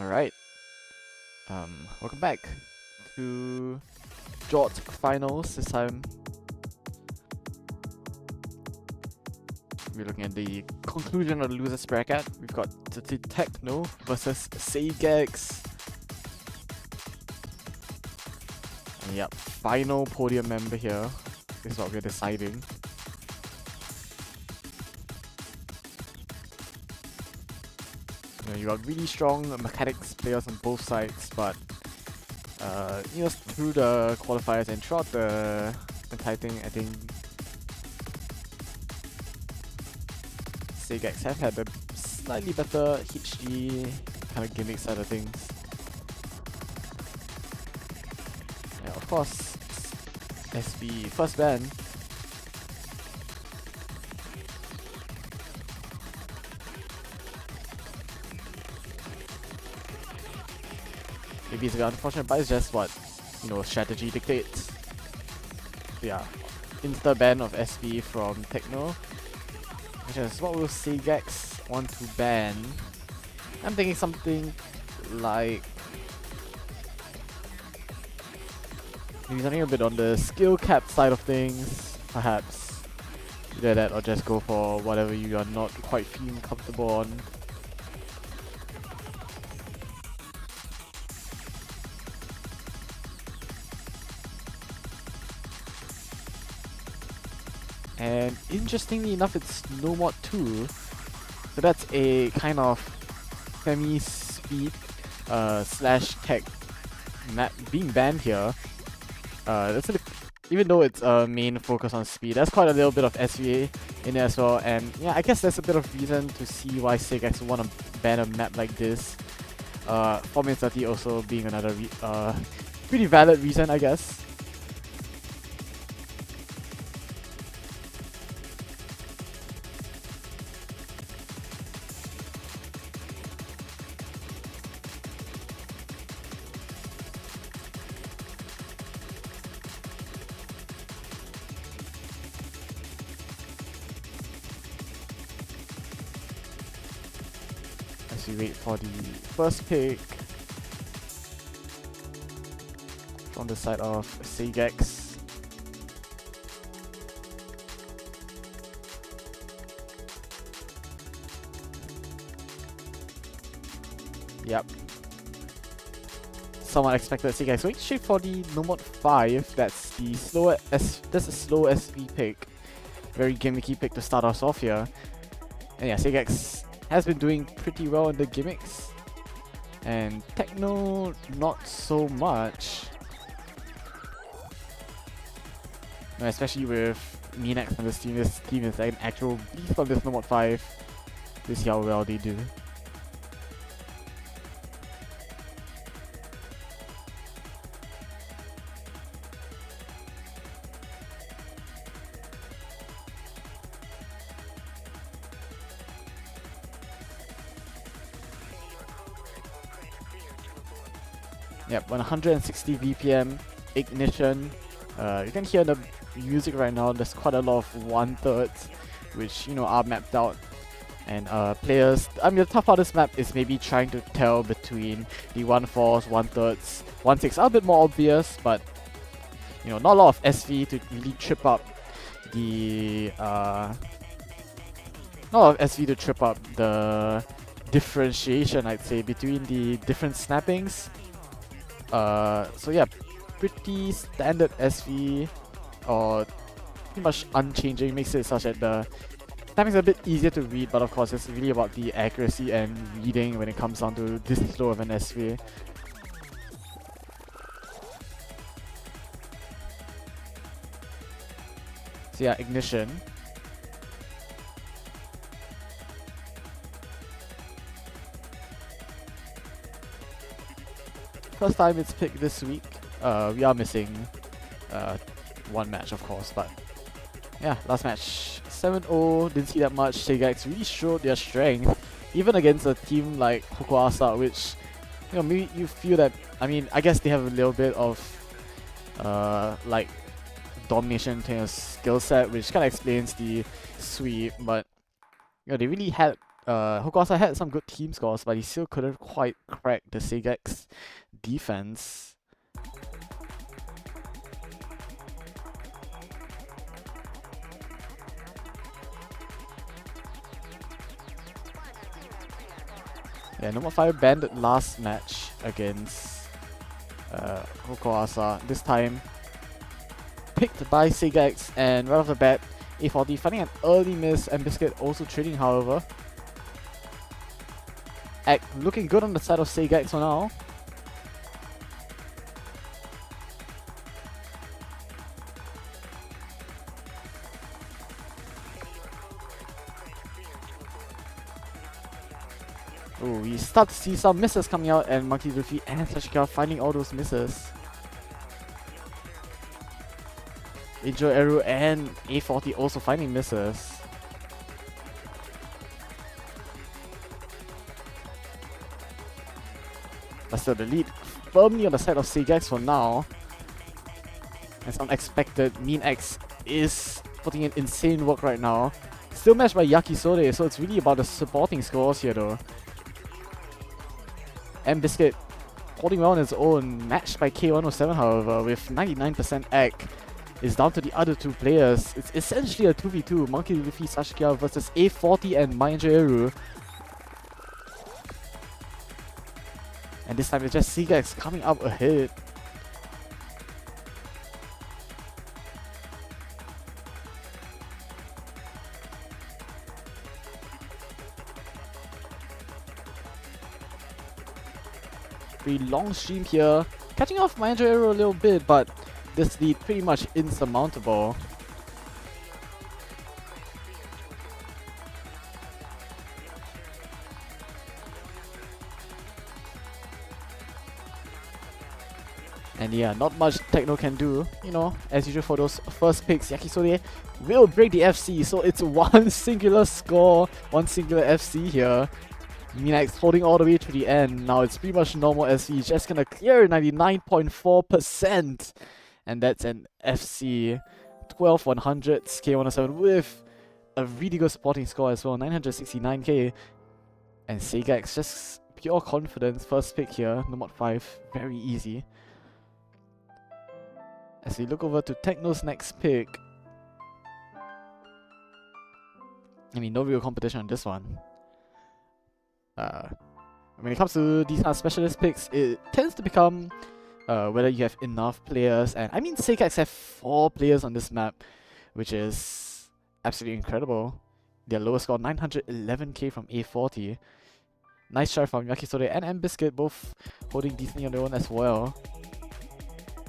Alright, welcome back to jorttt finals. This time we're looking at the conclusion of the losers bracket. We've got T-T-Techno versus SAY GEX. And yep, final podium member here. This is what we're deciding. You got really strong mechanics players on both sides, but through the qualifiers and throughout the entire thing, I think SAY GEX have had a slightly better HG kind of gimmick side of things. Yeah, of course, SB first ban. Maybe it's unfortunate, but it's just what strategy dictates. Yeah, insta ban of SB from Techno, which is what will SAY GEX want to ban. I'm thinking something like maybe something a bit on the skill cap side of things, perhaps. Either that or just go for whatever you are not quite feeling comfortable on. And interestingly enough, it's no mod 2, so that's a kind of semi-speed slash tech map being banned here. Even though it's a main focus on speed, there's quite a little bit of SVA in there as well, and yeah, I guess there's a bit of reason to see why SAY GEX want to ban a map like this. 4 minutes 30 also being another pretty valid reason, I guess. As we wait for the first pick from the side of SAY GEX. Yep. Someone expected SAY GEX going straight for the no mod 5. That's the slow SV pick. Very gimmicky pick to start us off here. And yeah, SAY GEX has been doing pretty well in the gimmicks, and Techno not so much. Especially with Minax on this team. This team is like an actual beast on this no mod 5. To see how well they do. Yep, 160 BPM, ignition. You can hear the music right now. There's quite a lot of 1/3s, which are mapped out. And players, the tough part of this map is maybe trying to tell between the 1/4s, 1/3s, 1/6 are a bit more obvious, but not a lot of SV to really trip up the differentiation, I'd say, between the different snappings. So yeah, pretty standard SV, or pretty much unchanging, makes it such that the timing's a bit easier to read, but of course it's really about the accuracy and reading when it comes down to this slow of an SV. So yeah, ignition. First time it's picked this week. We are missing one match, of course, but yeah, last match 7-0, didn't see that much. SAY GEX really showed their strength, even against a team like Hokuasa, which maybe you feel that, I guess they have a little bit of like domination kind of skill set, which kind of explains the sweep, but they really had Hokuasa had some good team scores, but he still couldn't quite crack the SAY GEX defense. Yeah, number 5 banned last match against Hokuasa. This time picked by SAY GEX, and right off the bat, A40 finding an early miss, and Biscuit also trading, however. Act looking good on the side of SAY GEX for now. Oh, we start to see some misses coming out, and Monkey Luffy and Sashika finding all those misses. Injo Eru and A40 also finding misses. But still, the lead firmly on the side of SAY GEX for now. As unexpected, Mean X is putting in insane work right now. Still matched by Yakisore, so it's really about the supporting scores here though. And Biscuit holding well on his own, matched by K107 however, with 99% egg. Is down to the other two players. It's essentially a 2v2, Monkey Luffy Saskia versus A40 and Mainjeru. And this time it's just SAY GEX coming up ahead. Pretty long stream here. Catching off Mainjeru a little bit, but this lead pretty much insurmountable. And yeah, not much Techno can do. You know, as usual for those first picks, Yakisore will break the FC, so it's one singular score, one singular FC here. Minax holding all the way to the end. Now it's pretty much normal SV, just gonna clear 99.4%. And that's an FC 12-100 K107 with a really good supporting score as well, 969k. And SAY GEX, just pure confidence. First pick here, number 5, very easy. As we look over to Techno's next pick. I mean, no real competition on this one. When it comes to these kind of specialist picks, it tends to become whether you have enough players, and I mean SAY GEX have 4 players on this map, which is absolutely incredible. Their lowest score 911k from A40. Nice try from Yakisore and M-Biscuit, both holding decently on their own as well.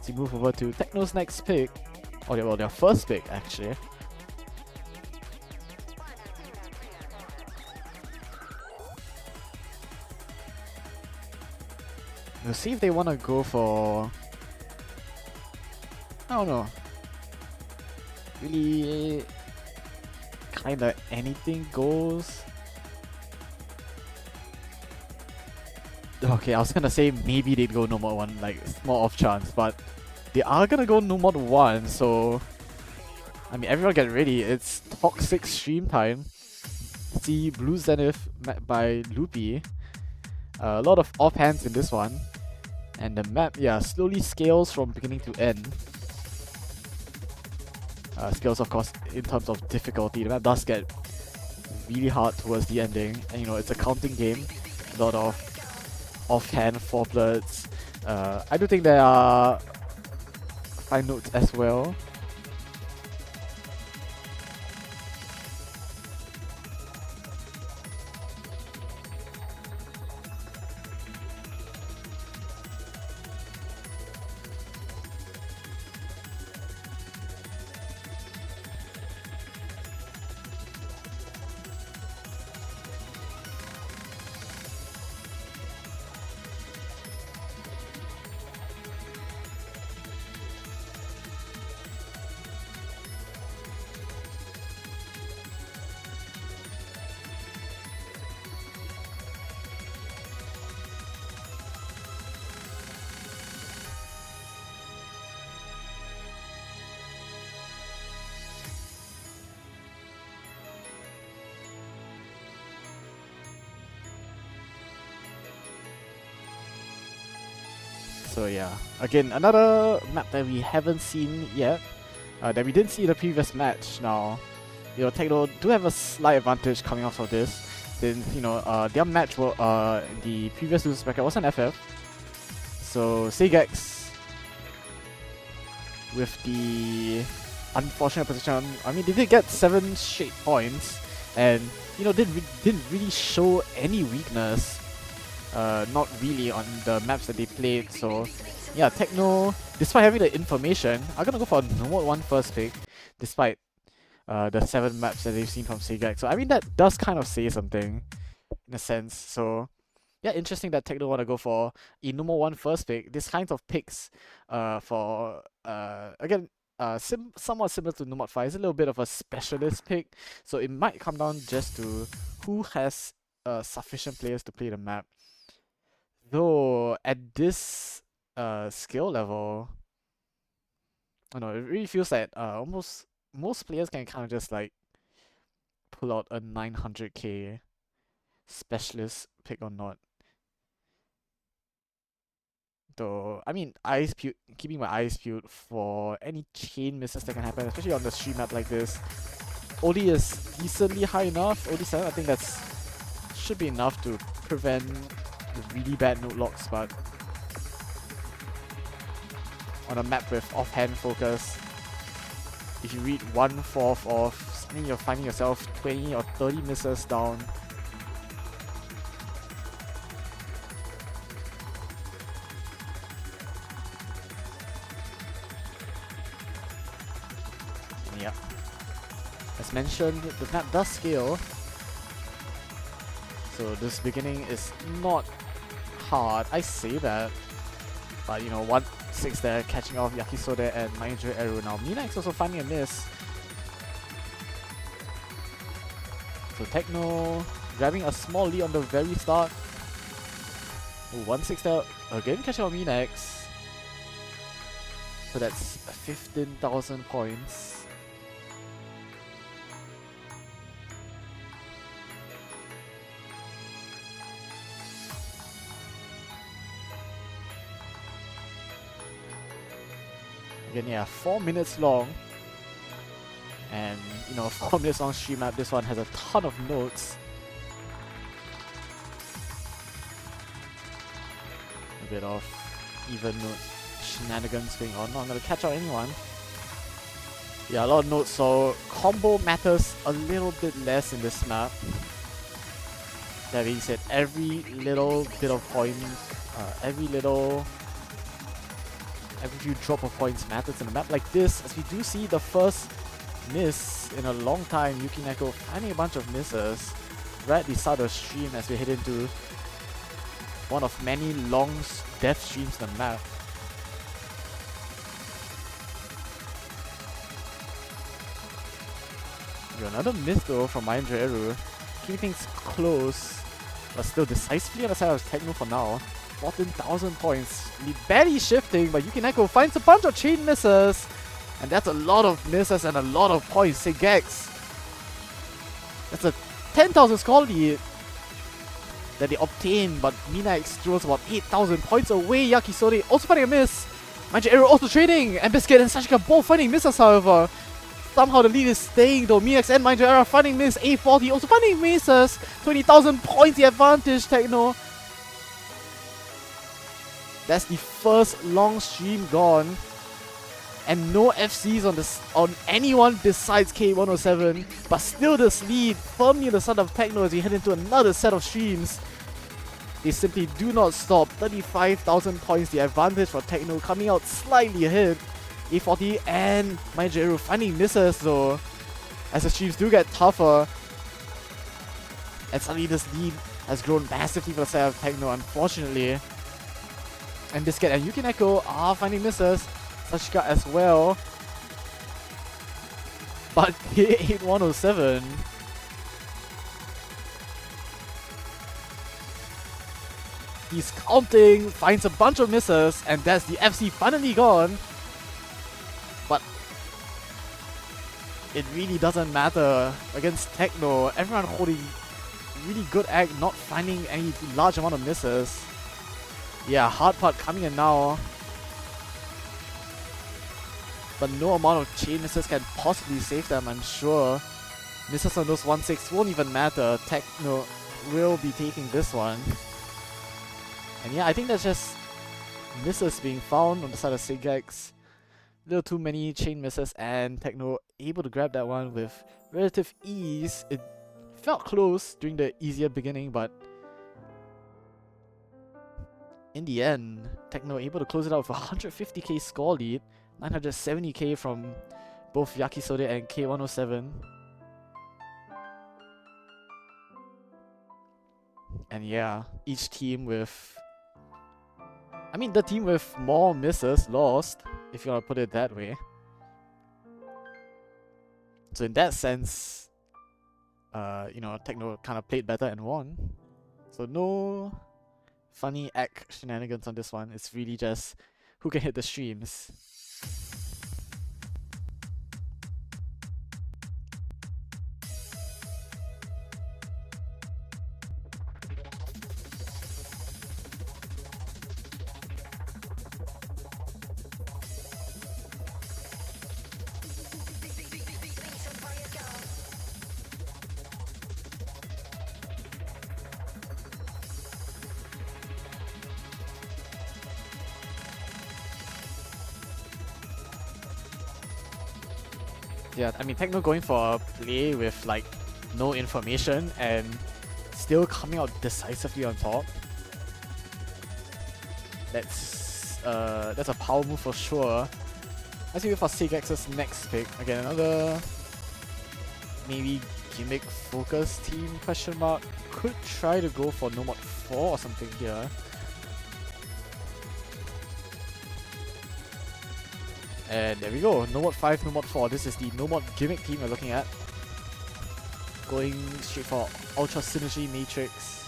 So we move over to Techno's next pick, or well, their first pick actually. We'll see if they want to go for, I don't know, really kinda anything goes. Okay, I was gonna say maybe they'd go no mod 1, like small off chance, but they are gonna go no mod 1, so I mean everyone get ready, it's toxic stream time. See Blue Zenith met by Loopy. A lot of offhands in this one. And the map, yeah, slowly scales from beginning to end. Scales, of course, in terms of difficulty. The map does get really hard towards the ending. And you know, it's a counting game. A lot of offhand fourplets. I do think there are fine notes as well. So yeah, again, another map that we haven't seen yet, that we didn't see in the previous match. Now, you know, Techno do have a slight advantage coming off of this, since, you know, their match were, the previous losers bracket was an FF. So SAY GEX, with the unfortunate position, I mean, they did get 7 straight points, and, you know, didn't really show any weakness. Not really on the maps that they played. So yeah, Techno, despite having the information, are gonna go for a normal 1 first pick, despite the 7 maps that they've seen from SAY GEX. So I mean, that does kind of say something in a sense. So yeah, interesting that Techno want to go for a normal 1 first pick. This kind of picks for again, somewhat similar to Nomad 5, is a little bit of a specialist pick. So it might come down just to who has sufficient players to play the map. Though at this skill level, I don't know, it really feels like almost most players can kind of just like pull out a 900k specialist pick or not. Though, I mean, keeping my eyes peeled for any chain misses that can happen, especially on the stream map like this. OD is decently high enough. OD 7, I think that's should be enough to prevent really bad node locks, but on a map with offhand focus, if you read 1/4 off, suddenly you're finding yourself 20 or 30 misses down. Yep. As mentioned, the map does scale, so this beginning is not hard. I say that, but you know, 1-6 there, catching off Yakisoda and Major Eru. Now Minax also finding a miss. So Techno grabbing a small lead on the very start. 1-6 there, again catching off Minax. So that's 15,000 points. Again, yeah, 4 minutes long. And, you know, 4 minutes long stream map, this one has a ton of notes. A bit of even note shenanigans going on. Not gonna catch out anyone. Yeah, a lot of notes, so combo matters a little bit less in this map. That being said, every little bit of point, every few drop of points matters in a map like this, as we do see the first miss in a long time. Yuki Neko finding a bunch of misses right at the start of the stream as we head into one of many long death streams on the map. Another miss though from Major Eru, keeping things close but still decisively on the side of Techno for now. 14,000 points, barely shifting, but Yuki Neko finds a bunch of chain misses, and that's a lot of misses and a lot of points. SAY GEX, that's a 10,000 score lead that they obtain, but Minax throws about 8,000 points away. Yakisori also finding a miss. Major Eru also trading, and Biscuit and Sashika both finding misses, however. Somehow the lead is staying though. Minax and Major Eru finding miss. A40 also finding misses. 20,000 points the advantage, Techno. That's the first long stream gone, and no FCs on anyone besides K107, but still this lead firmly in the side of Techno as we head into another set of streams. They simply do not stop. 35,000 points the advantage for Techno, coming out slightly ahead. A40 and Major Eru finding misses though, as the streams do get tougher, and suddenly this lead has grown massively for the side of Techno, unfortunately. And Biscuit and Yuki Neko are finding misses. Sashika as well. But K8107, he's counting, finds a bunch of misses, and that's the FC finally gone. But it really doesn't matter against Techno. Everyone holding really good act, not finding any large amount of misses. Yeah, hard part coming in now. But no amount of chain misses can possibly save them, I'm sure. Misses on those 1-6 won't even matter. Techno will be taking this one. And yeah, I think that's just misses being found on the side of SAY GEX. Little too many chain misses, and Techno able to grab that one with relative ease. It felt close during the easier beginning, but in the end, Techno able to close it out with a 150k score lead, 970k from both Yakisode and K107. And yeah, each team with... I mean, the team with more misses lost, if you want to put it that way. So in that sense, you know, Techno kind of played better and won. So no funny act shenanigans on this one. It's really just who can hit the streams. Yeah, I mean, Techno going for a play with like no information and still coming out decisively on top. That's a power move for sure. Let's wait for SAY GEX's next pick. Again, another maybe gimmick focus team question mark. Could try to go for No Mod 4 or something here. And there we go, No Mod 5, No Mod 4. This is the No Mod gimmick team we're looking at. Going straight for Ultra Synergy Matrix.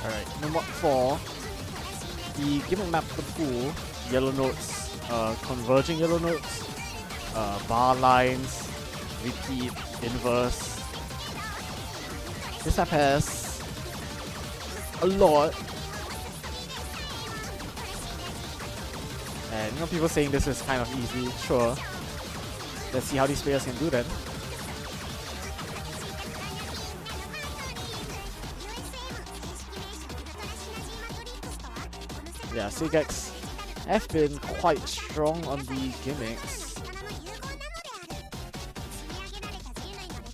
Alright, No Mod 4. The gimmick map for the pool, yellow notes, converging yellow notes, bar lines, repeat, inverse. This map has a lot. And you know, people saying this is kind of easy, sure. Let's see how these players can do that. Yeah, SAY GEX have been quite strong on the gimmicks.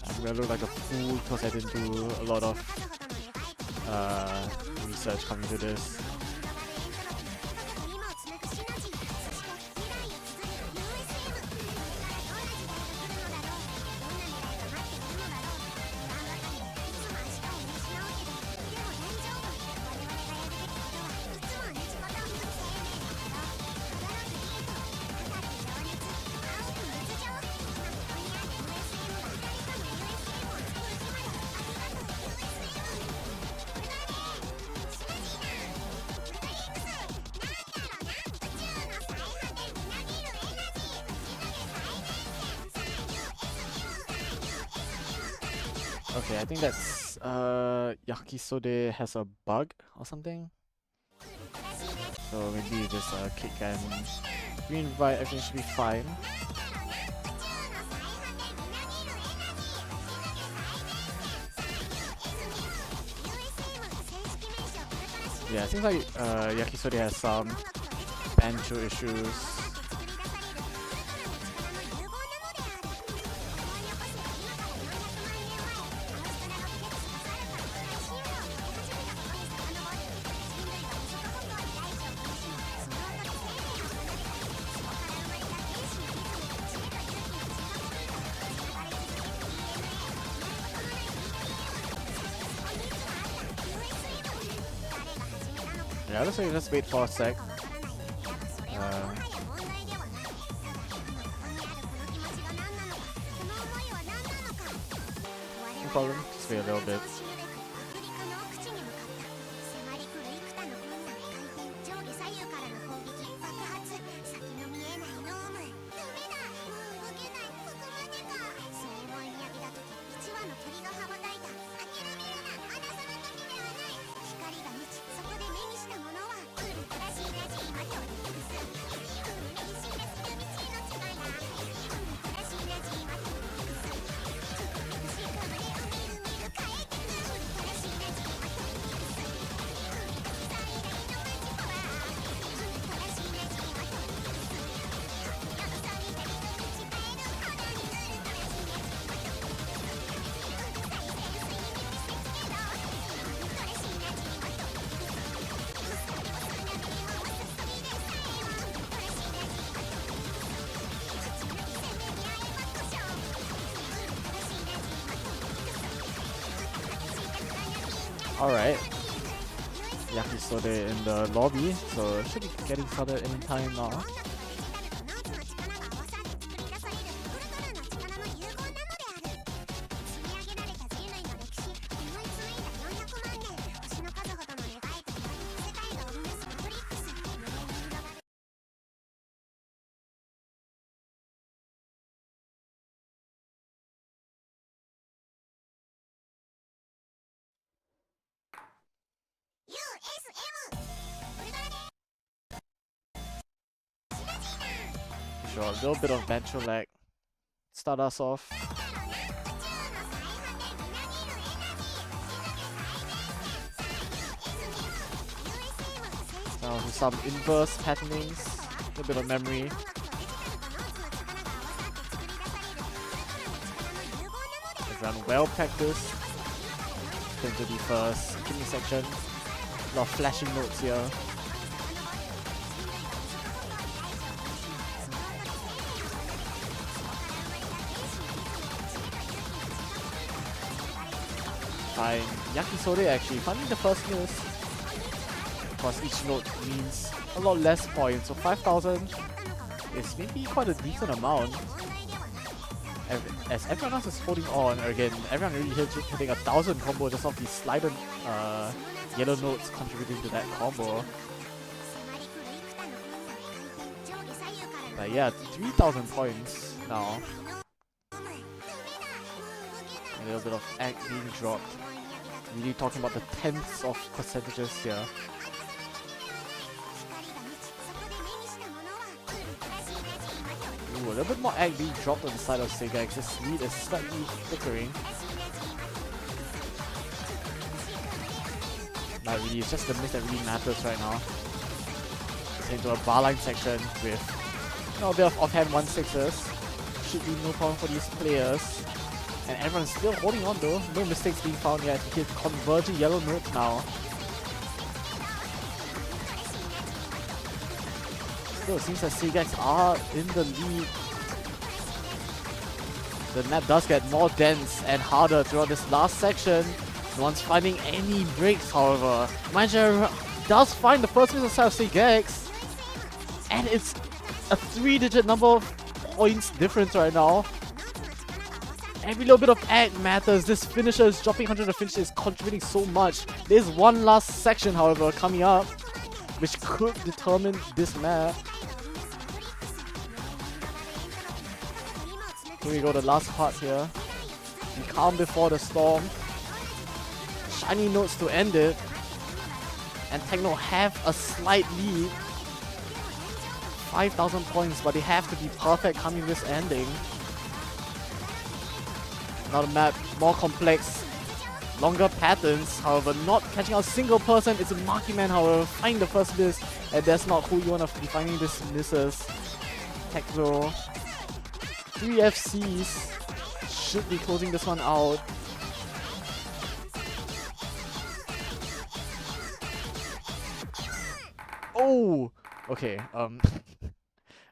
I'm gonna look like a fool because I didn't do a lot of research coming to this. Okay, I think that's Yakisode has a bug or something. So maybe you just kick and re-invite, everything should be fine. Yeah, it seems like Yakisode has some banjo issues. Yeah, looks like just wait for a sec. No problem, just wait a little bit. Alright. Yakisode in the lobby, so should be getting started anytime now. Sure, a little bit of banjo lag. Start us off. Now some inverse patternings, a little bit of memory. Everyone well practiced. Into the first kicking section. A lot of flashing notes here. Fine. Yakisode actually finding the first miss. Of course, each note means a lot less points, so 5,000 is maybe quite a decent amount. As everyone else is holding on, again, everyone really hitting 1,000 combo just off these slided yellow notes contributing to that combo. But yeah, 3,000 points now. A little bit of act being dropped. Really talking about the tenths of percentages here. Ooh, a little bit more act being dropped on the side of SAY GEX. This lead is slightly flickering. Not really, it's just the miss that really matters right now. Just into a bar line section with a bit of offhand 1-6s. Should be no problem for these players. And everyone's still holding on though. No mistakes being found yet. He hit converging yellow notes now. Still, it seems like SAY GEX are in the lead. The map does get more dense and harder throughout this last section. No one's finding any breaks, however. Manager does find the first miss on the side of SAY GEX. And it's a 3-digit number of points difference right now. Every little bit of act matters. This finisher is dropping 100 to finish is contributing so much. There's one last section, however, coming up, which could determine this map. Here we go, the last part here. Be calm before the storm. Shiny notes to end it. And Techno have a slight lead. 5,000 points, but they have to be perfect coming this ending. Now the map, more complex, longer patterns, however, not catching out a single person. It's a Marky Man, however, find the first miss, and that's not who you want to be finding this misses. Techno, 3 FCs, should be closing this one out. Oh! Okay,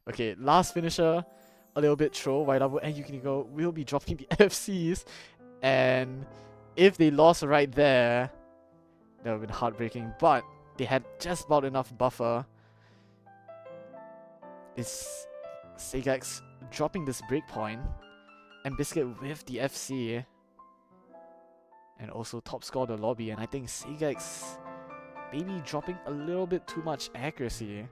okay, last finisher, a little bit troll, Y double and Yukinigo will be dropping the FCs, and if they lost right there, that would have been heartbreaking, but they had just about enough buffer. Is SAY GEX dropping this breakpoint, and Biscuit with the FC, and also top score the lobby, and I think SAY GEX maybe dropping a little bit too much accuracy.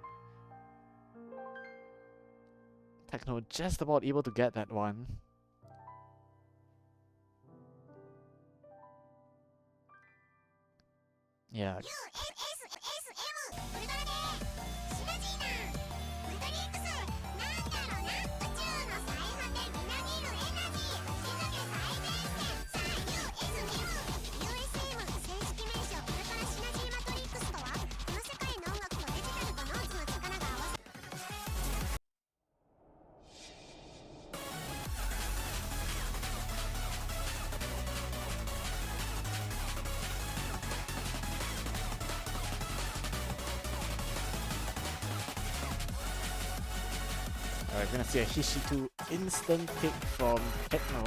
Techno just about able to get that one. Yeah. Alright, we're gonna see a Hishitu instant pick from Techno.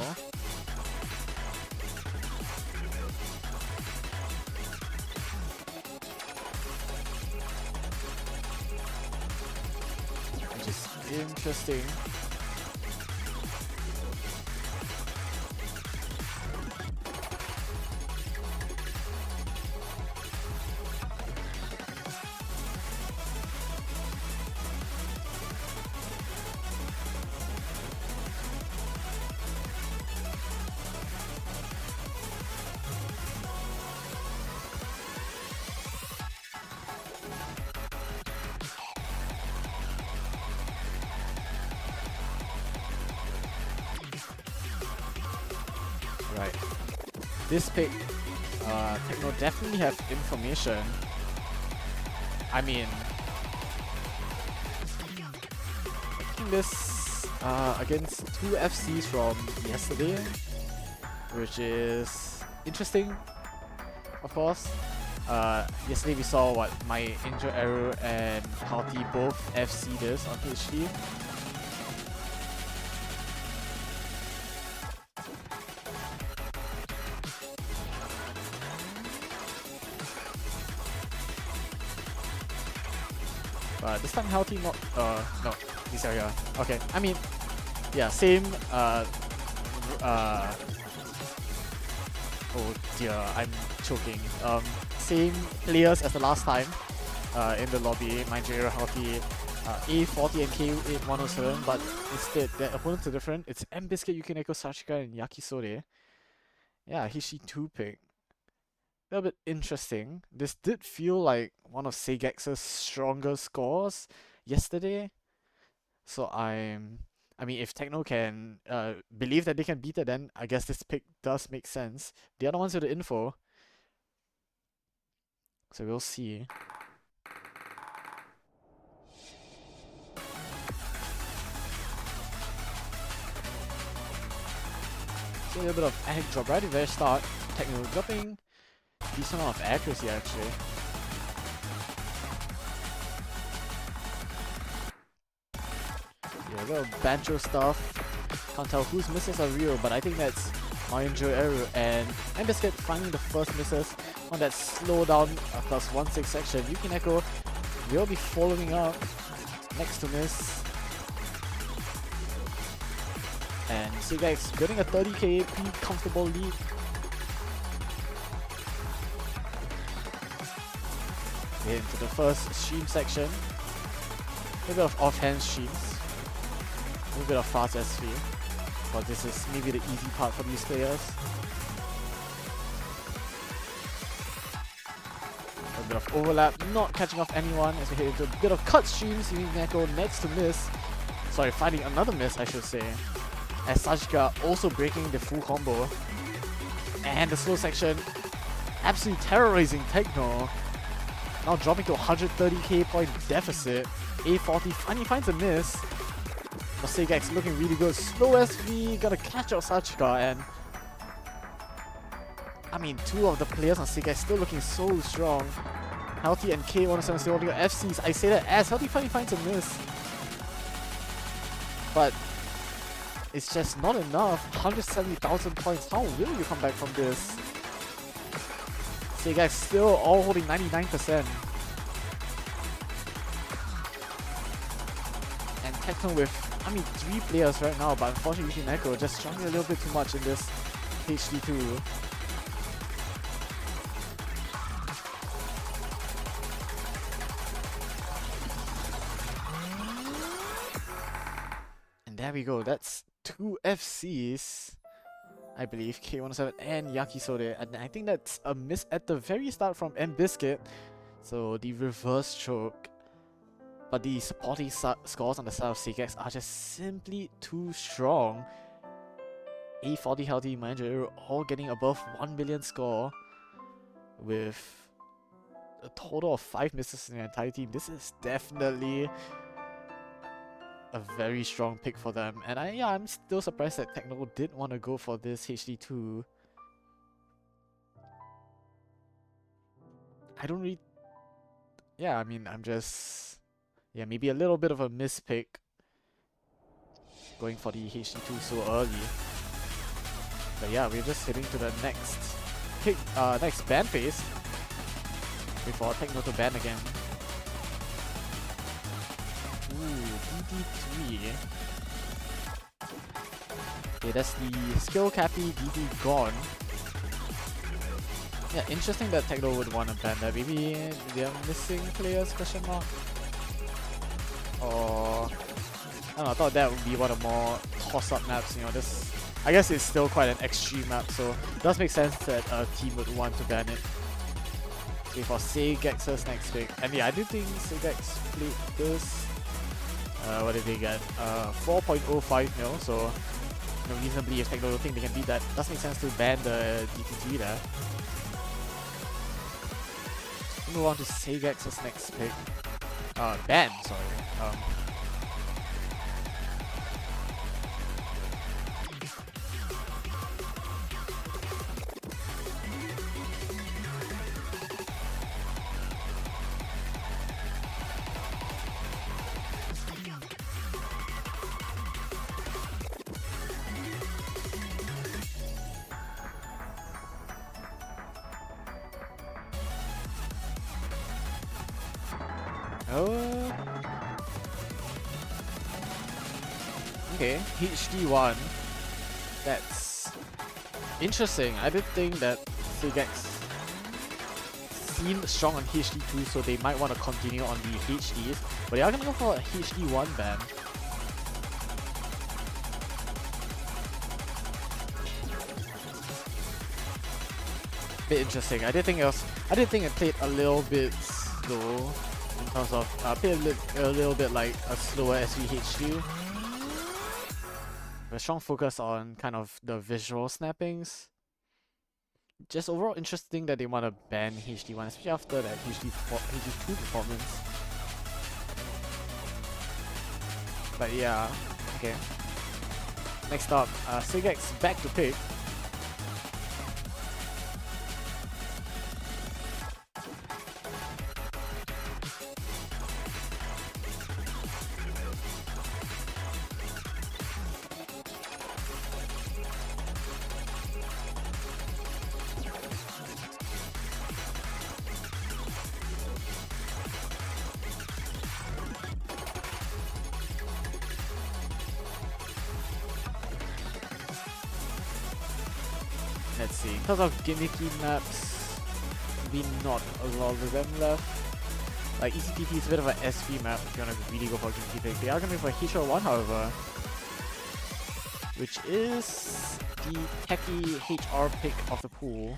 Which is interesting. Right. This pick, Techno definitely have information. I mean, picking this against 2 FCs from yesterday, which is interesting, of course. Yesterday we saw what my Angel Arrow and Halti both FC this on PhD. But this time Halti not no, these are okay. I mean, yeah, same oh dear, I'm choking. Same players as the last time in the lobby. Mind you, Halti A40 and K8107, but instead their opponents are different. It's M Biscuit, Yukineko, Sashika, and Yakisore. Yeah, Hishi2 pick. A little bit interesting. This did feel like one of SAY GEX's stronger scores yesterday. So I mean, if Techno can believe that they can beat it, then I guess this pick does make sense. The other ones with the info. So we'll see. So a little bit of egg drop right at the very start. Techno dropping decent amount of accuracy actually. Yeah, a little banjo stuff. Can't tell whose misses are real, but I think that's Marinjo Eru and Biscuit finding the first misses on that slow down +1/6 section. Yukineko will be following up next to miss. And SAY GEX getting a 30k pretty comfortable lead. Into the first stream section. A bit of offhand streams. A little bit of fast SV. because this is maybe the easy part for these players. A bit of overlap, not catching off anyone as we hit into a bit of cut stream, seeing Neko next to miss. Sorry, finding another miss, I should say. As Sajika also breaking the full combo. And the slow section absolutely terrorizing Techno. Now dropping to 130k point deficit. A40 finally finds a miss. But SAY GEX looking really good. Slow SV, gotta catch out Sajika, and I mean, two of the players on SAY GEX still looking so strong. Healthy and K107 still holding FCs. I say that as Healthy finally finds a miss. But it's just not enough. 170,000 points. How will you come back from this? SAY GEX still all holding 99%. And Techno with, I mean, 3 players right now, but unfortunately Neko just struggling a little bit too much in this HD2. And there we go, that's 2 FCs. I believe K107 and Yakisode, and I think that's a miss at the very start from M-Biscuit. So the reverse choke. But the supporting scores on the side of SAY GEX are just simply too strong. A40 Healthy, Manager all getting above 1 million score with a total of 5 misses in the entire team. This is definitely a very strong pick for them, and I'm still surprised that Techno did want to go for this HD2. I don't really... Yeah, I mean, I'm just... Yeah, maybe a little bit of a mispick going for the HD2 so early. But yeah, we're just heading to the next pick, next ban phase before Techno to ban again. DD3. Okay, that's the skill cappy DD gone. Yeah, interesting that Techno would want to ban that. Maybe they're missing players, question mark? Or I don't know, I thought that would be one of more toss-up maps, you know, this I guess it's still quite an extreme map, so it does make sense that a team would want to ban it. Okay, for SAY GEX's next pick. And yeah, I do think SAY GEX played this. What did they get? 4.05 mil, so reasonably if Techno don't think they can beat that, it does make sense to ban the DT3 there. Move on to SAY GEX's next pick. Ban, sorry. Okay, HD1. That's interesting. I did think that SAY GEX seemed strong on HD2, so they might want to continue on the HDs, but they are gonna go for a HD1 ban. Bit interesting. I did think it played a little bit slow in terms of played a little bit like a slower SVHD. A strong focus on kind of the visual snappings. Just overall interesting that they want to ban HD1, especially after that HD2 performance. But yeah, okay. Next up, SAY GEX back to pick. Let's see, in terms of gimmicky maps, maybe not a lot of them left. Like ECTP is a bit of an SV map if you want to really go for a gimmicky pick. They are going to go for HL1 however, which is the techie HR pick of the pool.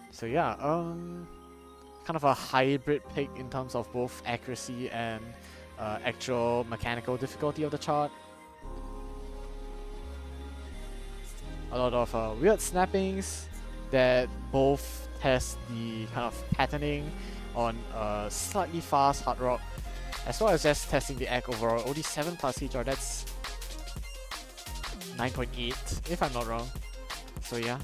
So yeah, kind of a hybrid pick in terms of both accuracy and actual mechanical difficulty of the chart. A lot of weird snappings that both test the kind of patterning on slightly fast hard rock, as well as just testing the egg overall. Only 7 plus HR, that's 9.8 if I'm not wrong. So yeah.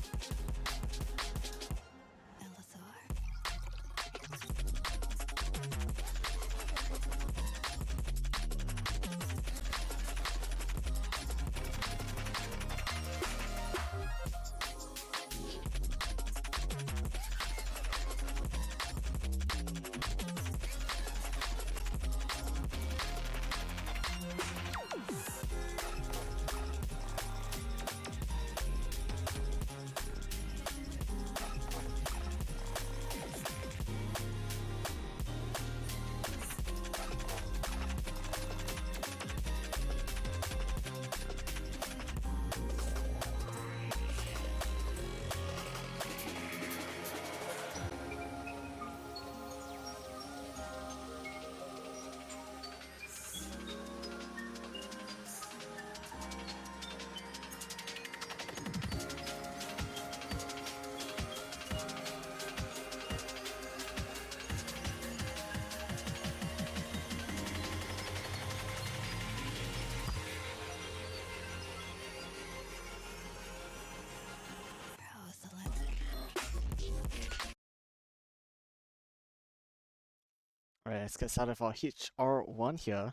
Alright, let's get started for HR1 here.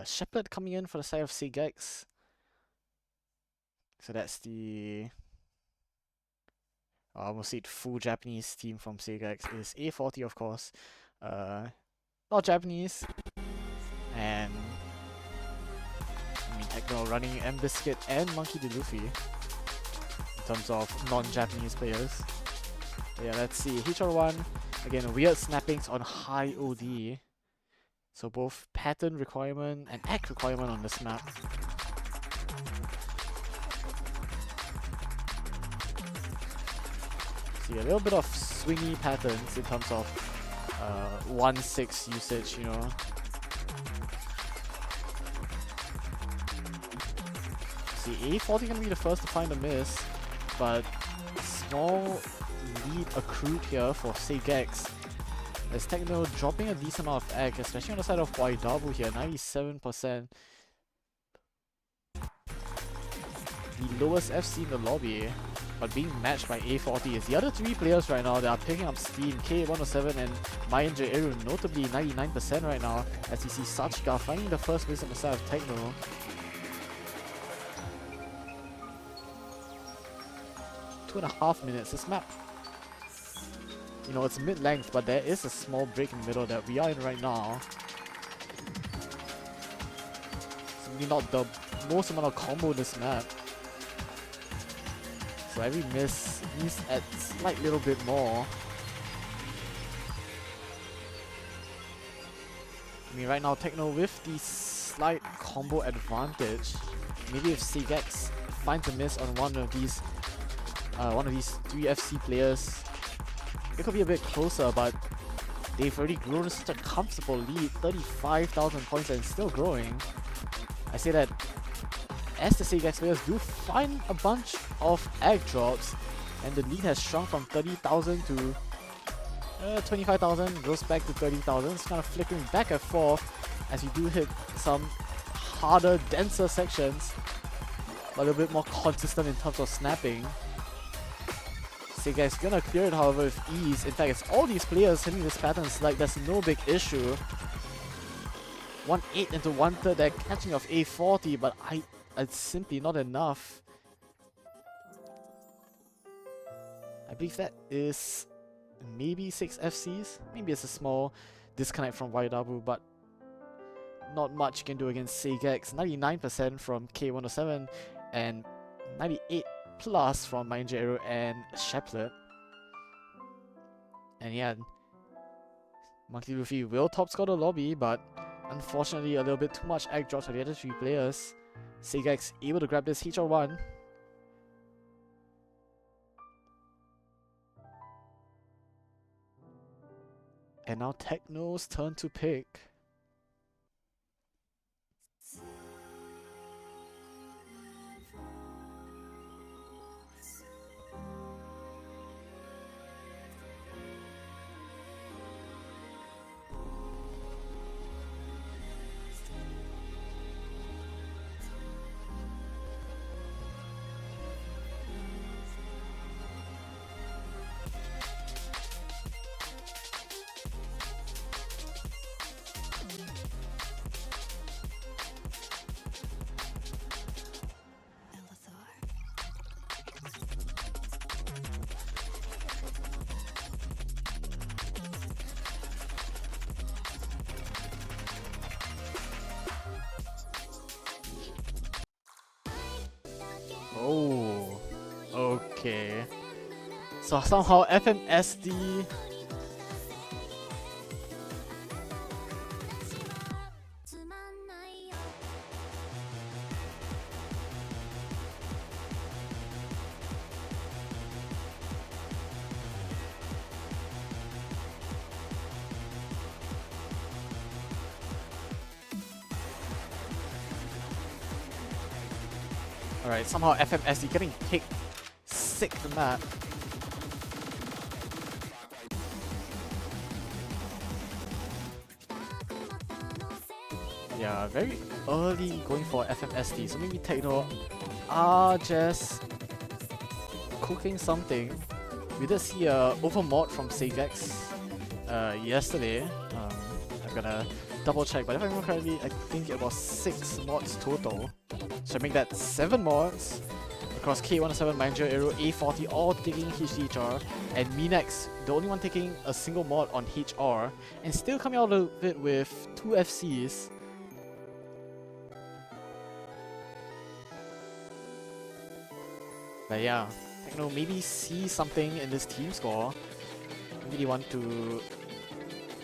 Shepherd coming in for the side of SAY GEX. So that's the I almost said full Japanese team from SAY GEX is A40 of course. Not Japanese. And Techno running M-Biscuit and Monkey D. Luffy in terms of non-Japanese players. But yeah, let's see. HR1, again, weird snappings on high OD. So both pattern requirement and act requirement on this map. See a little bit of swingy patterns in terms of 1-6 usage, you know. See, A40 gonna be the first to find a miss, but small lead accrued here for SAY GEX. As Techno dropping a decent amount of egg, especially on the side of YW here, 97%. The lowest FC in the lobby, but being matched by A40 is the other 3 players right now that are picking up steam. K107 and Mayan Eru notably 99% right now, as you see Sachika finding the first place on the side of Techno. Two and a half minutes. This map, you know, it's mid-length, but there is a small break in the middle that we are in right now. Simply not the most amount of combo in this map. So every miss needs a slight little bit more. I mean, right now Techno with the slight combo advantage. Maybe if SAY GEX finds a miss on one of these 3 FC players, it could be a bit closer, but they've already grown such a comfortable lead, 35,000 points and still growing. I say that as the SAY GEX players do find a bunch of egg drops, and the lead has shrunk from 30,000 to 25,000, goes back to 30,000. It's kind of flickering back and forth as you do hit some harder, denser sections, but a little bit more consistent in terms of snapping. SAY GEX gonna clear it, however, with ease. In fact, it's all these players hitting this pattern. It's like there's no big issue. 1-8 into 1/3, they're catching off A40, but it's simply not enough. I believe that is maybe 6 FCs. Maybe it's a small disconnect from YW, but not much you can do against SAY GEX. 99% from K107 and 98 plus from Mindjero and Sheplet. And yeah, Monkey Luffy will top score the lobby, but Unfortunately, a little bit too much egg drops for the other 3 players. SAY GEX able to grab this HR1. And now Techno's turn to pick. Oh, okay. So somehow FMSD. Alright, somehow FMSD getting picked. Sick the map. Yeah, very early going for FMSD, so maybe Techno are just cooking something. We did see a overmod from SAY GEX yesterday. I'm gonna double check, but if I remember correctly, I think it was 6 mods total. So I make that 7 mods across K107, Manager Aero, A40, all taking HDHR, and Minex, the only one taking a single mod on HR, and still coming out of it with 2 FCs. But yeah, Techno maybe see something in this team score. Maybe they want to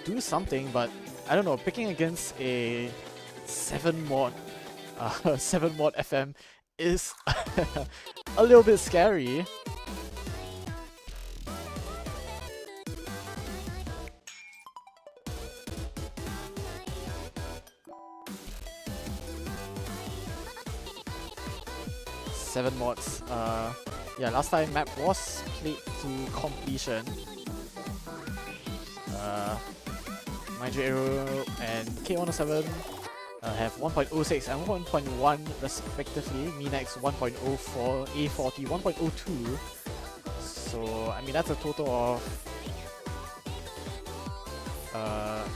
do something, but I don't know, picking against a 7 mod 7 mod FM is a little bit scary. Seven mods. Yeah, last time map was played to completion. Manager Aero and K107 have 1.06 and 1.1 respectively. Minex 1.04, A40 1.02. So I mean that's a total of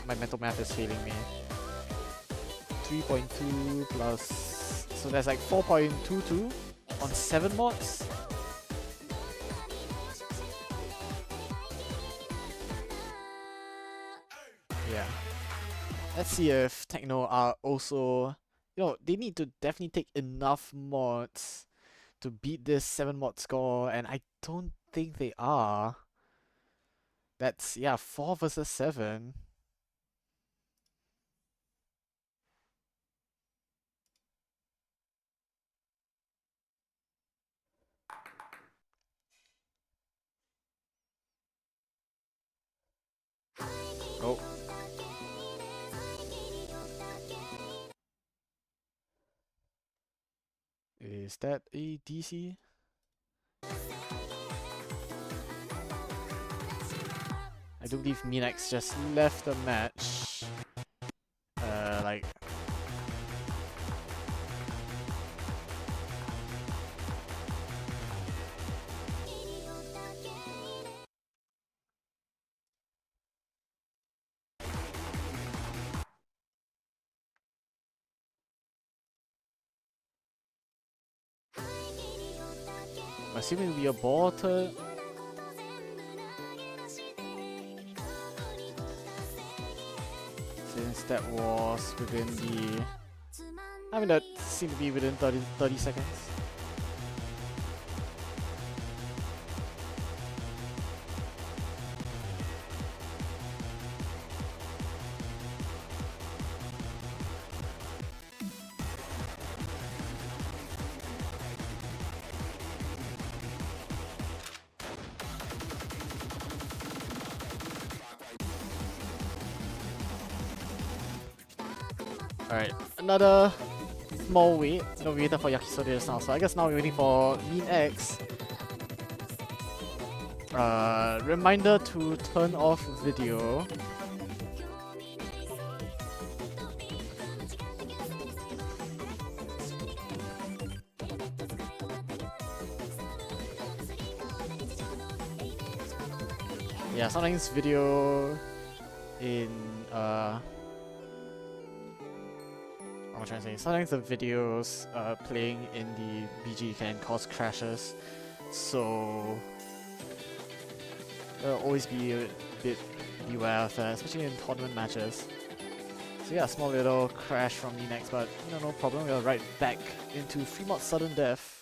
my mental math is failing me. 3.2 plus, so that's like 4.22 on 7 mods. Yeah. Let's see if Techno are also, they need to definitely take enough mods to beat this 7 mod score, and I don't think they are. That's, yeah, 4 versus 7. Oh. Is that a DC? I do believe Minex just left the match. Like... I'm assuming we aborted. Since that was within the... I mean, that seemed to be within 30 seconds. Alright, another small wait. No, we waited for Yakisoda just now, so I guess now we're waiting for Mean X. Reminder to turn off video. Yeah, sometimes video in what am I trying to say? Sometimes the videos playing in the BG can cause crashes, so always be a bit beware of that, especially in tournament matches. So yeah, small little crash from me next, but you know, no problem. We're right back into Fremont sudden death.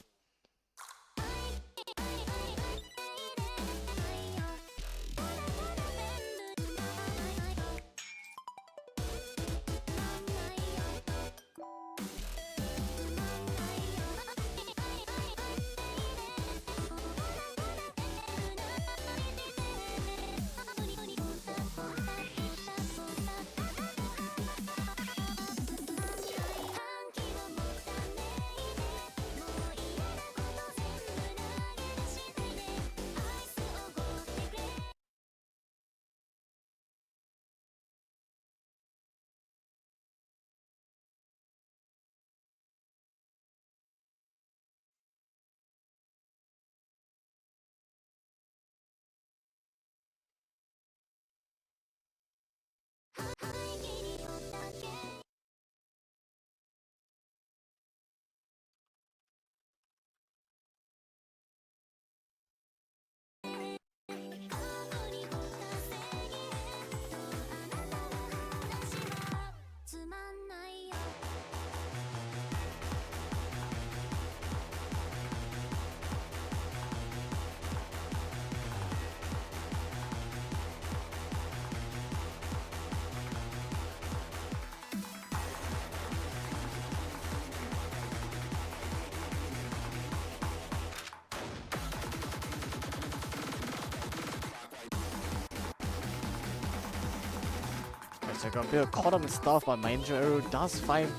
So I got a bit caught up in stuff, but my injury arrow does find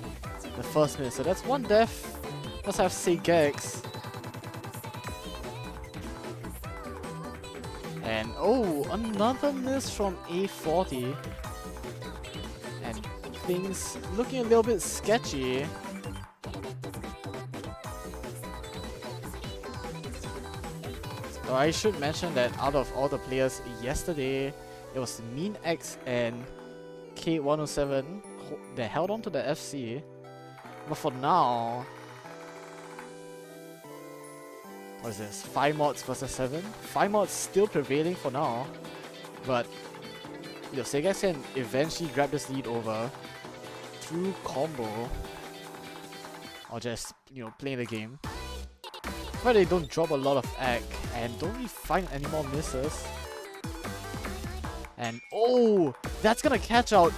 the first miss. So that's one death. Must have SAY GEX. And oh, another miss from A40. And things looking a little bit sketchy. So I should mention that out of all the players yesterday, it was Mean X and K107 that held on to the FC. But for now, what is this? 5 mods versus 7? 5 mods still prevailing for now. But SAY GEX can eventually grab this lead over through combo. Or just, playing the game. But they don't drop a lot of ag and don't really find any more misses. And oh, that's gonna catch out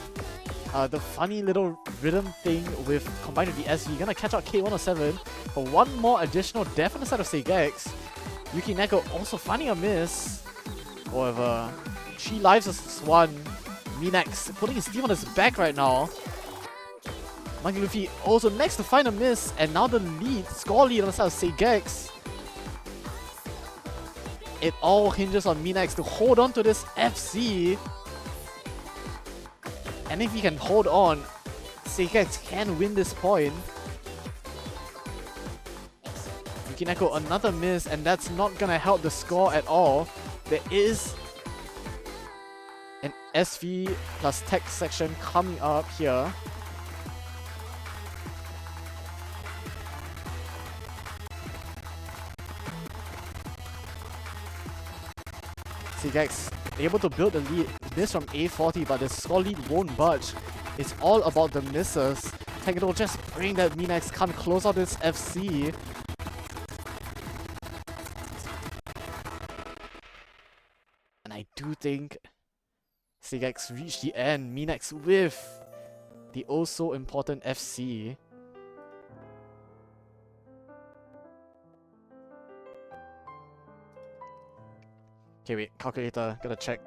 the funny little rhythm thing with combined with the SV. Gonna catch out K107 for one more additional death on the side of SAY GEX. Yuki Neko also finding a miss. However, 3 lives versus 1. Minax putting his team on his back right now. Monkey Luffy also next to find a miss, and now the score lead on the side of SAY GEX. It all hinges on Minax to hold on to this FC. And if he can hold on, SAY GEX can win this point. Yukineko another miss, and that's not gonna help the score at all. There is an SV plus tech section coming up here. SAY GEX able to build the lead. Miss from A40, but the score lead won't budge. It's all about the misses. Techno just praying that Minax can't close out this FC. And I do think SAY GEX reached the end. Minax with the oh so important FC. Okay, wait, calculator, gotta check.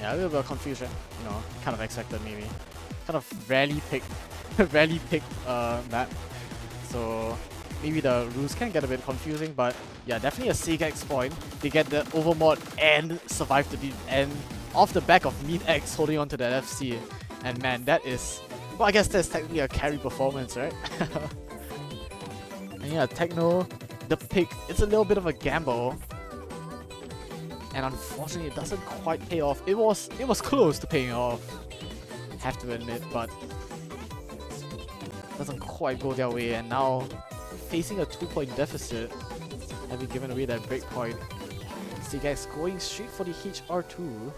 Yeah, a little bit of confusion, you know, kind of expected maybe. Kind of rarely picked, rarely picked map, so maybe the rules can get a bit confusing, but yeah, definitely a SAY GEX point. They get the overmod and survive to the end off the back of X holding on to that FC, and man, that is, well, I guess that's technically a carry performance, right? And yeah, Techno, the pick, it's a little bit of a gamble. And unfortunately, it doesn't quite pay off. It was close to paying off, have to admit, but it doesn't quite go their way. And now, facing a 2-point deficit, having given away that breakpoint, SAY GEX going straight for the HR2.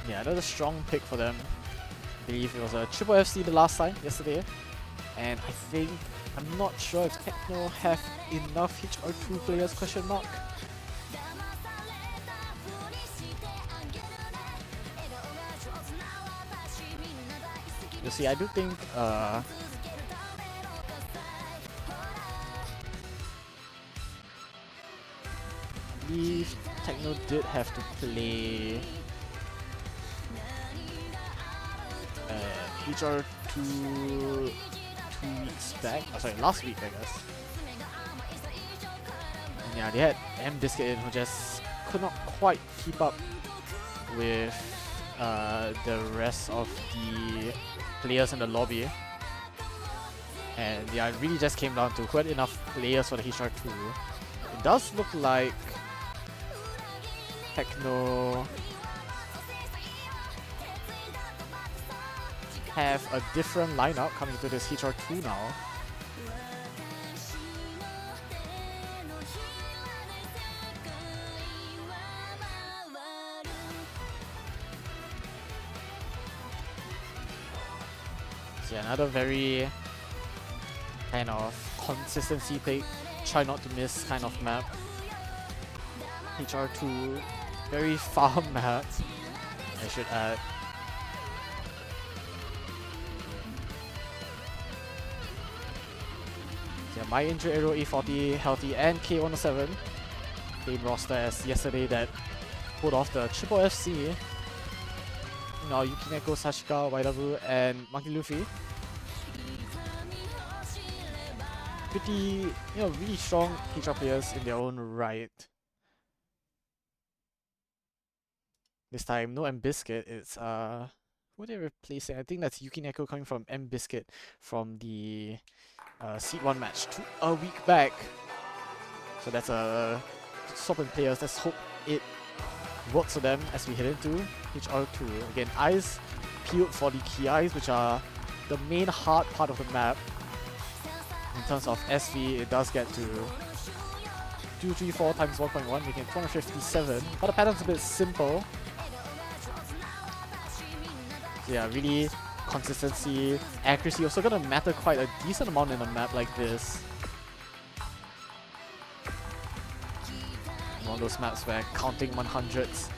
Yeah, another strong pick for them. I believe it was a triple FC the last time, yesterday. And I think, I'm not sure if Techno have enough HR2 players, question mark. You see, I do think, I believe Techno did have to play HR2 2 weeks back. Oh, sorry, last week, I guess. And yeah, they had M-Biscuit in who just could not quite keep up with the rest of the players in the lobby. And yeah, it really just came down to who had enough players for the HR2. It does look like Techno have a different lineup coming to this HR2 now. So yeah, another very kind of consistency pick, try not to miss kind of map. HR2, very farm map, I should add. Yeah, my injured arrow A40 healthy and K107. Same roster as yesterday that pulled off the triple FC. You know, Yukineko, Sashika, Waidabu, and Monkey Luffy. Pretty, you know, really strong HR players in their own right. This time, no M-Biscuit, it's who are they replacing? I think that's Yukineko coming from M-Biscuit from the Seed 1 match a week back. So that's a swap in players. Let's hope it works for them as we head into HR2. Again, eyes peeled for the key eyes, which are the main hard part of the map. In terms of SV, it does get to 234 times 1.1, making it 257. But the pattern's a bit simple. So yeah, really consistency, accuracy also gonna matter quite a decent amount in a map like this. One of those maps where counting 100s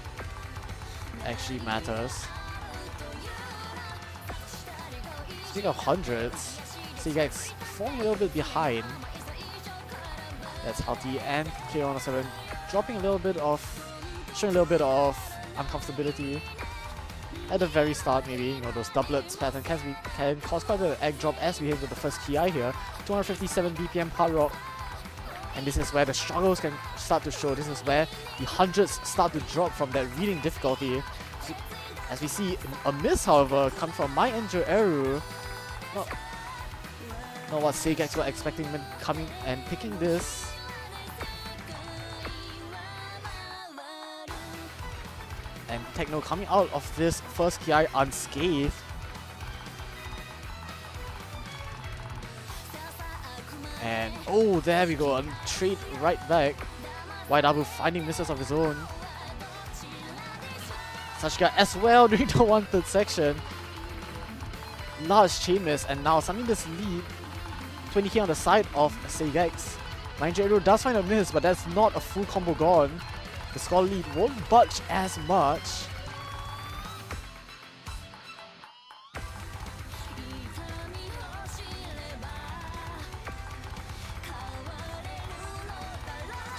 actually matters. Speaking of hundreds, SAY GEX falling a little bit behind. That's healthy, and K107 dropping a little bit of, showing a little bit of uncomfortability. At the very start, maybe, you know, those doublets pattern can cause quite a bit of egg drop as we hit with the first key eye here. 257 BPM hard rock. And this is where the struggles can start to show. This is where the hundreds start to drop from that reading difficulty. As we see a miss, however, come from my injured Eru. Not what SAY GEX were expecting when coming and picking this. And Techno coming out of this first KI unscathed. And oh, there we go, trade right back. YW finding misses of his own. Sashika as well during the 1/3 section. Large chain miss, and now suddenly this lead 20k on the side of SAY GEX. Mind you, does find a miss, but that's not a full combo gone. The score lead won't budge as much.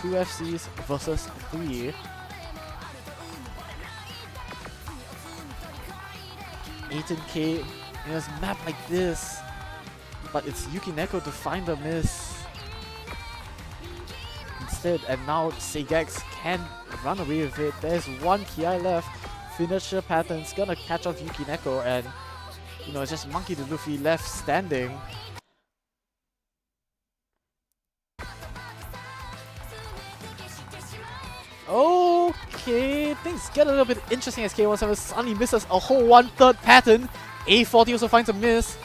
Two FCs versus 3. 18k in a map like this. But it's Yuki Neko to find the miss instead, and now SAY GEX can run away with it. There's one KI left. Finisher Pattern's gonna catch off Yuki Neko, and you know, it's just Monkey D. Luffy left standing. Okay, things get a little bit interesting as K17 suddenly misses a whole 1/3 pattern. A40 also finds a miss.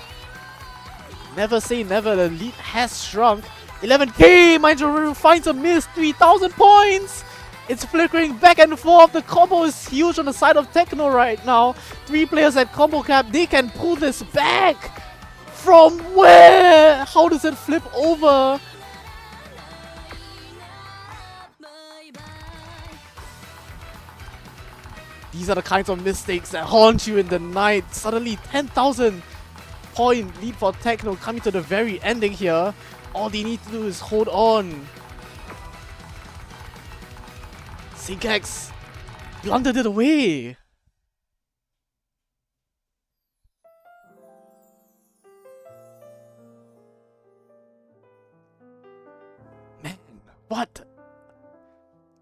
Never say never, the lead has shrunk. 11k, mind you, finds a miss, 3000 points! It's flickering back and forth, the combo is huge on the side of Techno right now. 3 players at combo cap, they can pull this back! From where? How does it flip over? These are the kinds of mistakes that haunt you in the night. Suddenly 10,000 point lead for Techno coming to the very ending here. All they need to do is hold on. SAY GEX blundered it away. Man, what?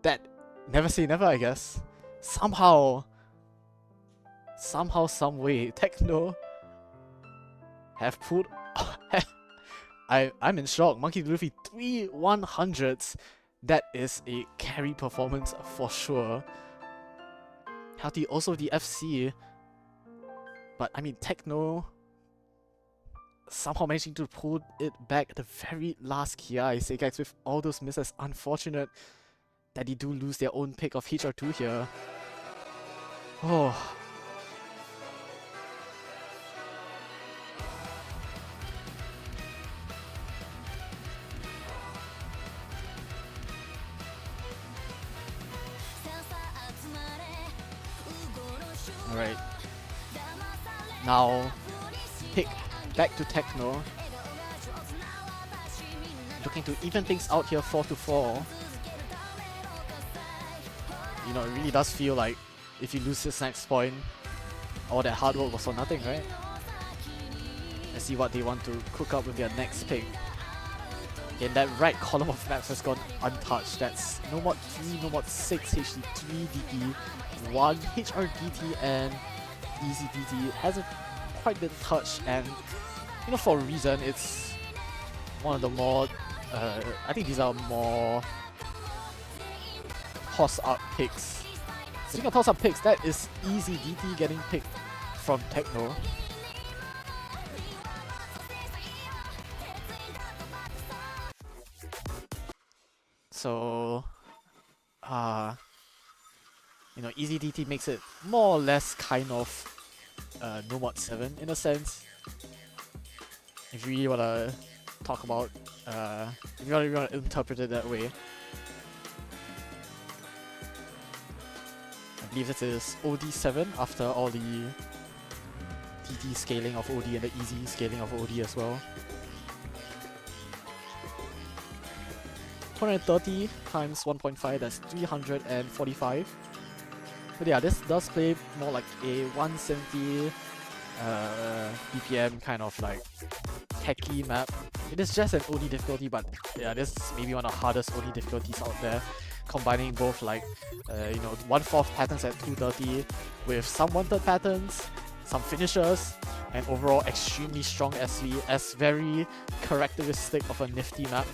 That never say never, I guess. Somehow, some way, Techno have pulled. I'm in shock. Monkey D. Luffy 3 100s. That is a carry performance for sure. Healthy also the FC. But I mean, Techno somehow managing to pull it back at the very last KI. SAY GEX with all those misses. Unfortunate that they do lose their own pick of HR2 here. Oh. Alright. Now, pick back to Techno. Looking to even things out here 4-4. You know, it really does feel like if you lose this next point, all that hard work was for nothing, right? Let's see what they want to cook up with their next pick. Again, that right column of maps has gone untouched. That's no mod 3, no mod 6, HD3 DP, 1 HRDT, and Easy DT hasn't quite been touched, and you know, for a reason. It's one of the more I think these are more toss-up picks. Speaking of toss-up picks, that is Easy DT getting picked from Techno. So, you know, Easy DT makes it more or less kind of no mod 7 in a sense. If you really wanna talk about, if you really wanna interpret it that way. I believe this is OD7 after all the TT scaling of OD and the easy scaling of OD as well. 230 times 1.5, that's 345. But yeah, this does play more like a 170 BPM kind of like techy map. It is just an OD difficulty, but yeah, this is maybe one of the hardest OD difficulties out there. Combining both like, you know, 1/4 patterns at 230 with some 1/3 patterns, some finishers, and overall extremely strong SV as very characteristic of a nifty map.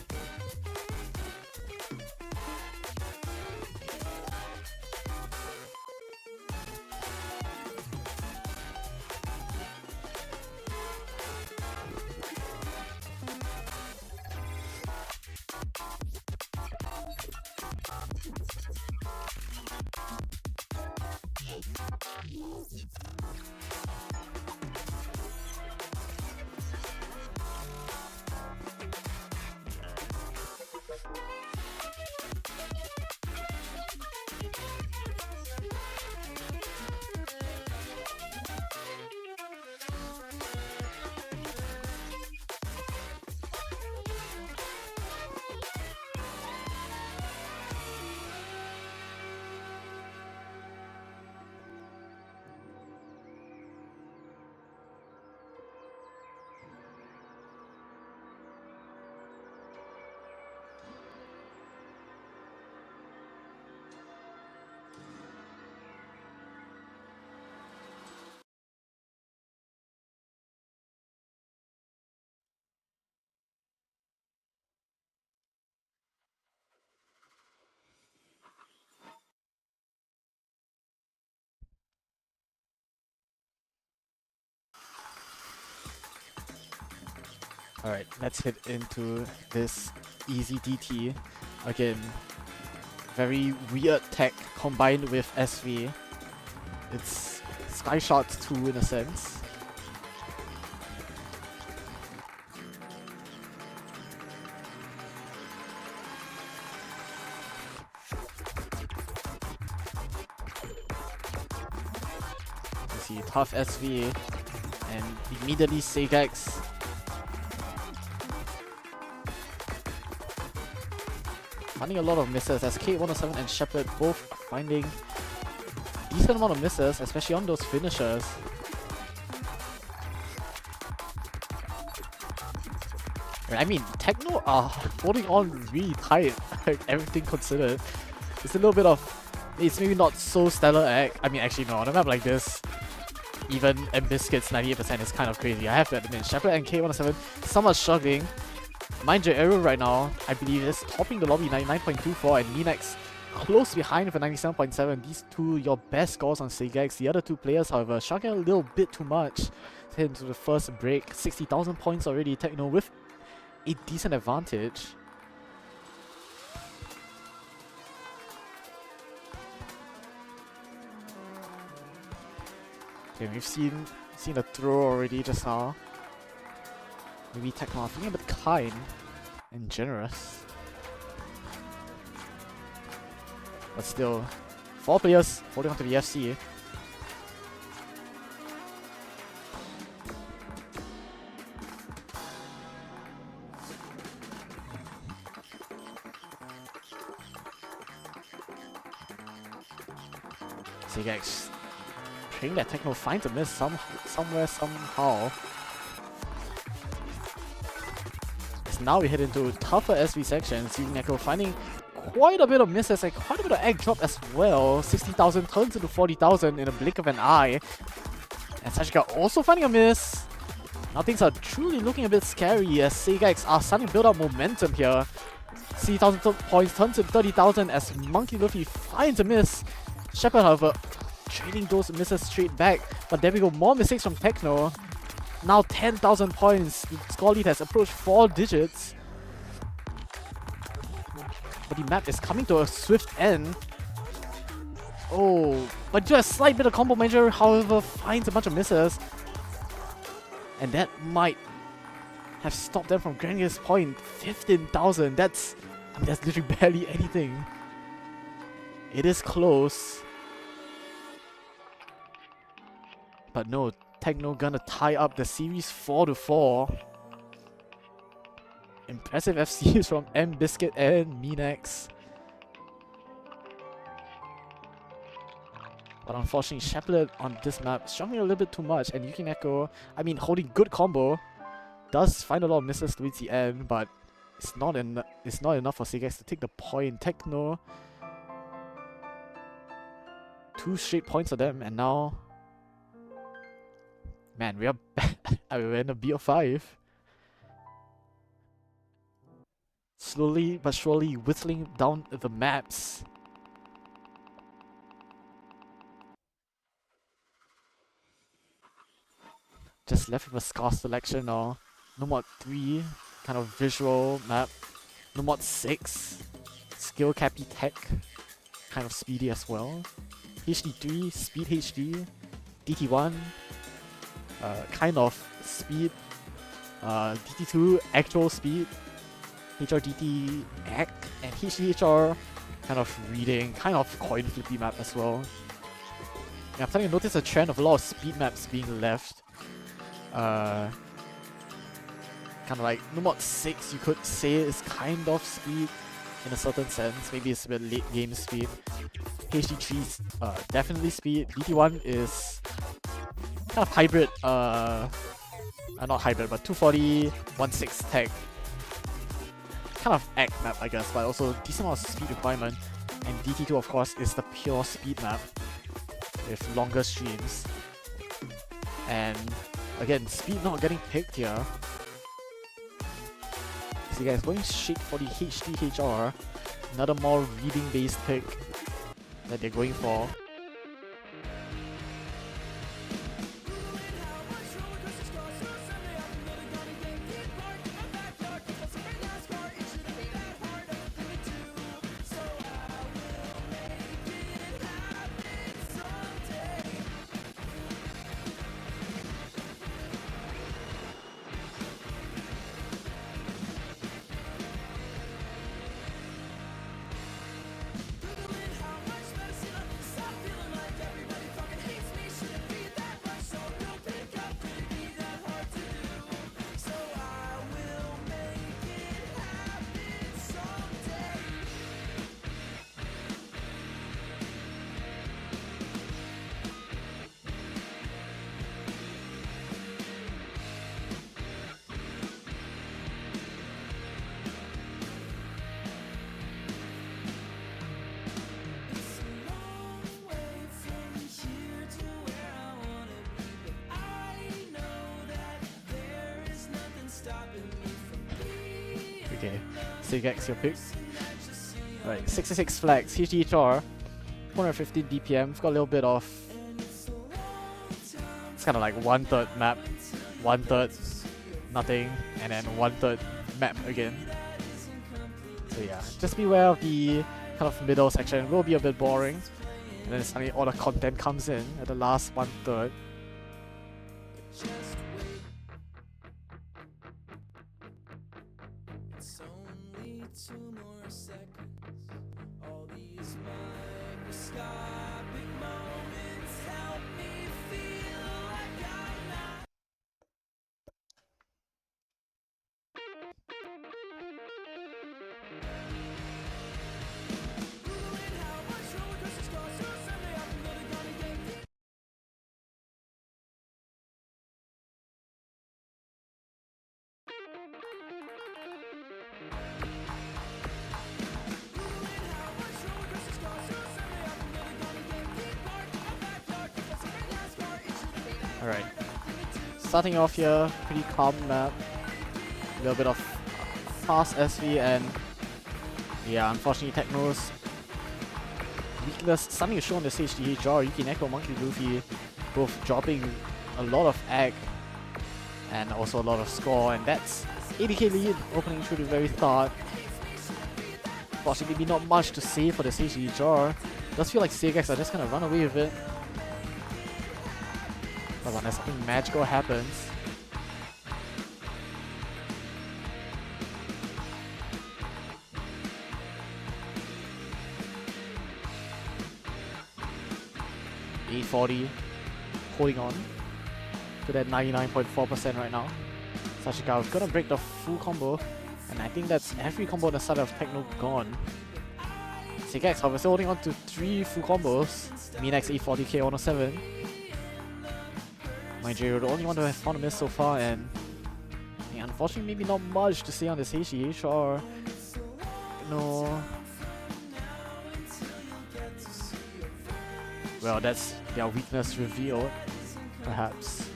Alright, let's hit into this easy DT. Again, very weird tech combined with SV. It's Sky Shots 2 in a sense. You see tough SV and immediately SAY GEX. Finding a lot of misses as K107 and Shepard both finding decent amount of misses, especially on those finishers. I mean, Techno are holding on really tight, like everything considered. It's a little bit of, it's maybe not so stellar I mean, actually no, on a map like this, even Biscuit's 98% is kind of crazy. I have to admit, Shepard and K107 somewhat struggling. Mind your Arrow right now, I believe, is topping the lobby 99.24 and Minax close behind with a 97.7. These two, your best scores on SAY GEX. The other two players, however, struggling a little bit too much. Head into the first break. 60,000 points already, Techno with a decent advantage. Okay, we've seen a throw already just now. Maybe Techno are feeling a bit kind and generous. But still, 4 players holding on to the FC. SAY GEX praying that Techno finds a miss somewhere, somehow. Now we head into tougher SV sections. Neko finding quite a bit of misses and quite a bit of egg drop as well. 60,000 turns into 40,000 in a blink of an eye. And Sashika also finding a miss. Now things are truly looking a bit scary as SAY GEX are starting to build up momentum here. 60,000 points turns into 30,000 as Monkey Luffy finds a miss. Shepard, however, trading those misses straight back. But there we go, more mistakes from Techno. Now 10,000 points. The score lead has approached 4 digits. But the map is coming to a swift end. Oh, but just a slight bit of combo measure, however, finds a bunch of misses. And that might have stopped them from getting this point. 15,000. That's literally barely anything. It is close. But no, Techno gonna tie up the series 4-4. Impressive FCs from Biscuit and Minax. But unfortunately, Shepard on this map struggling a little bit too much, and Yuki Neko, I mean, holding good combo, does find a lot of misses towards the end, but it's not enough for SAY GEX to take the point. Techno, 2 straight points for them, and now, man, we're in a BO5. Slowly but surely whittling down the maps. Just left with a scar selection now. No mod 3, kind of visual map. No mod 6, skill cappy tech, kind of speedy as well. HD3, Speed HD, DT1, kind of speed, DT2, actual speed, HRDT-Ek, and HDHR, kind of reading, kind of coin flippy map as well. Yeah, I'm starting to notice a trend of a lot of speed maps being left. Kind of like Numod 6, you could say is kind of speed in a certain sense. Maybe it's a bit late game speed. HD3 is definitely speed. DT1 is kind of hybrid, not hybrid, but 240, 1.6 tech. Kind of act map, I guess, but also decent amount of speed requirement. And DT2, of course, is the pure speed map with longer streams. And again, speed not getting picked here. So you guys going straight for the HDHR, another more reading based pick that they're going for. Okay, SAY GEX your pick. Right, 66 flags, HDHR, 415 BPM. We've got a little bit of. It's kind of like 1/3 map, 1/3 nothing, and then 1/3 map again. So yeah, just beware of the kind of middle section. It will be a bit boring. And then suddenly all the content comes in at the last 1/3. Alright, starting off here, pretty calm map, a little bit of fast SV, and yeah, unfortunately Techno's weakness starting to show on the HDHR. Yuki Neko, Monkey Luffy both dropping a lot of ag and also a lot of score, and that's 80k lead opening through the very start. Unfortunately, maybe not much to say for the HDHR. Does feel like SAY GEX are just gonna run away with it. But unless something magical happens. $840, holding on to that 99.4% right now. Sashikawa's gonna break the full combo, and I think that's every combo on the side of Techno gone. SAY GEX obviously holding on to 3 full combos. Minax 840k 107. Mind you, the only one to have found a miss so far, and yeah, unfortunately maybe not much to say on this HDHR. No. Well, that's their weakness revealed, perhaps.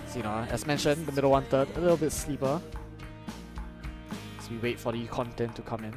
So, you know, as mentioned, the middle 1/3, a little bit sleeper. So we wait for the content to come in.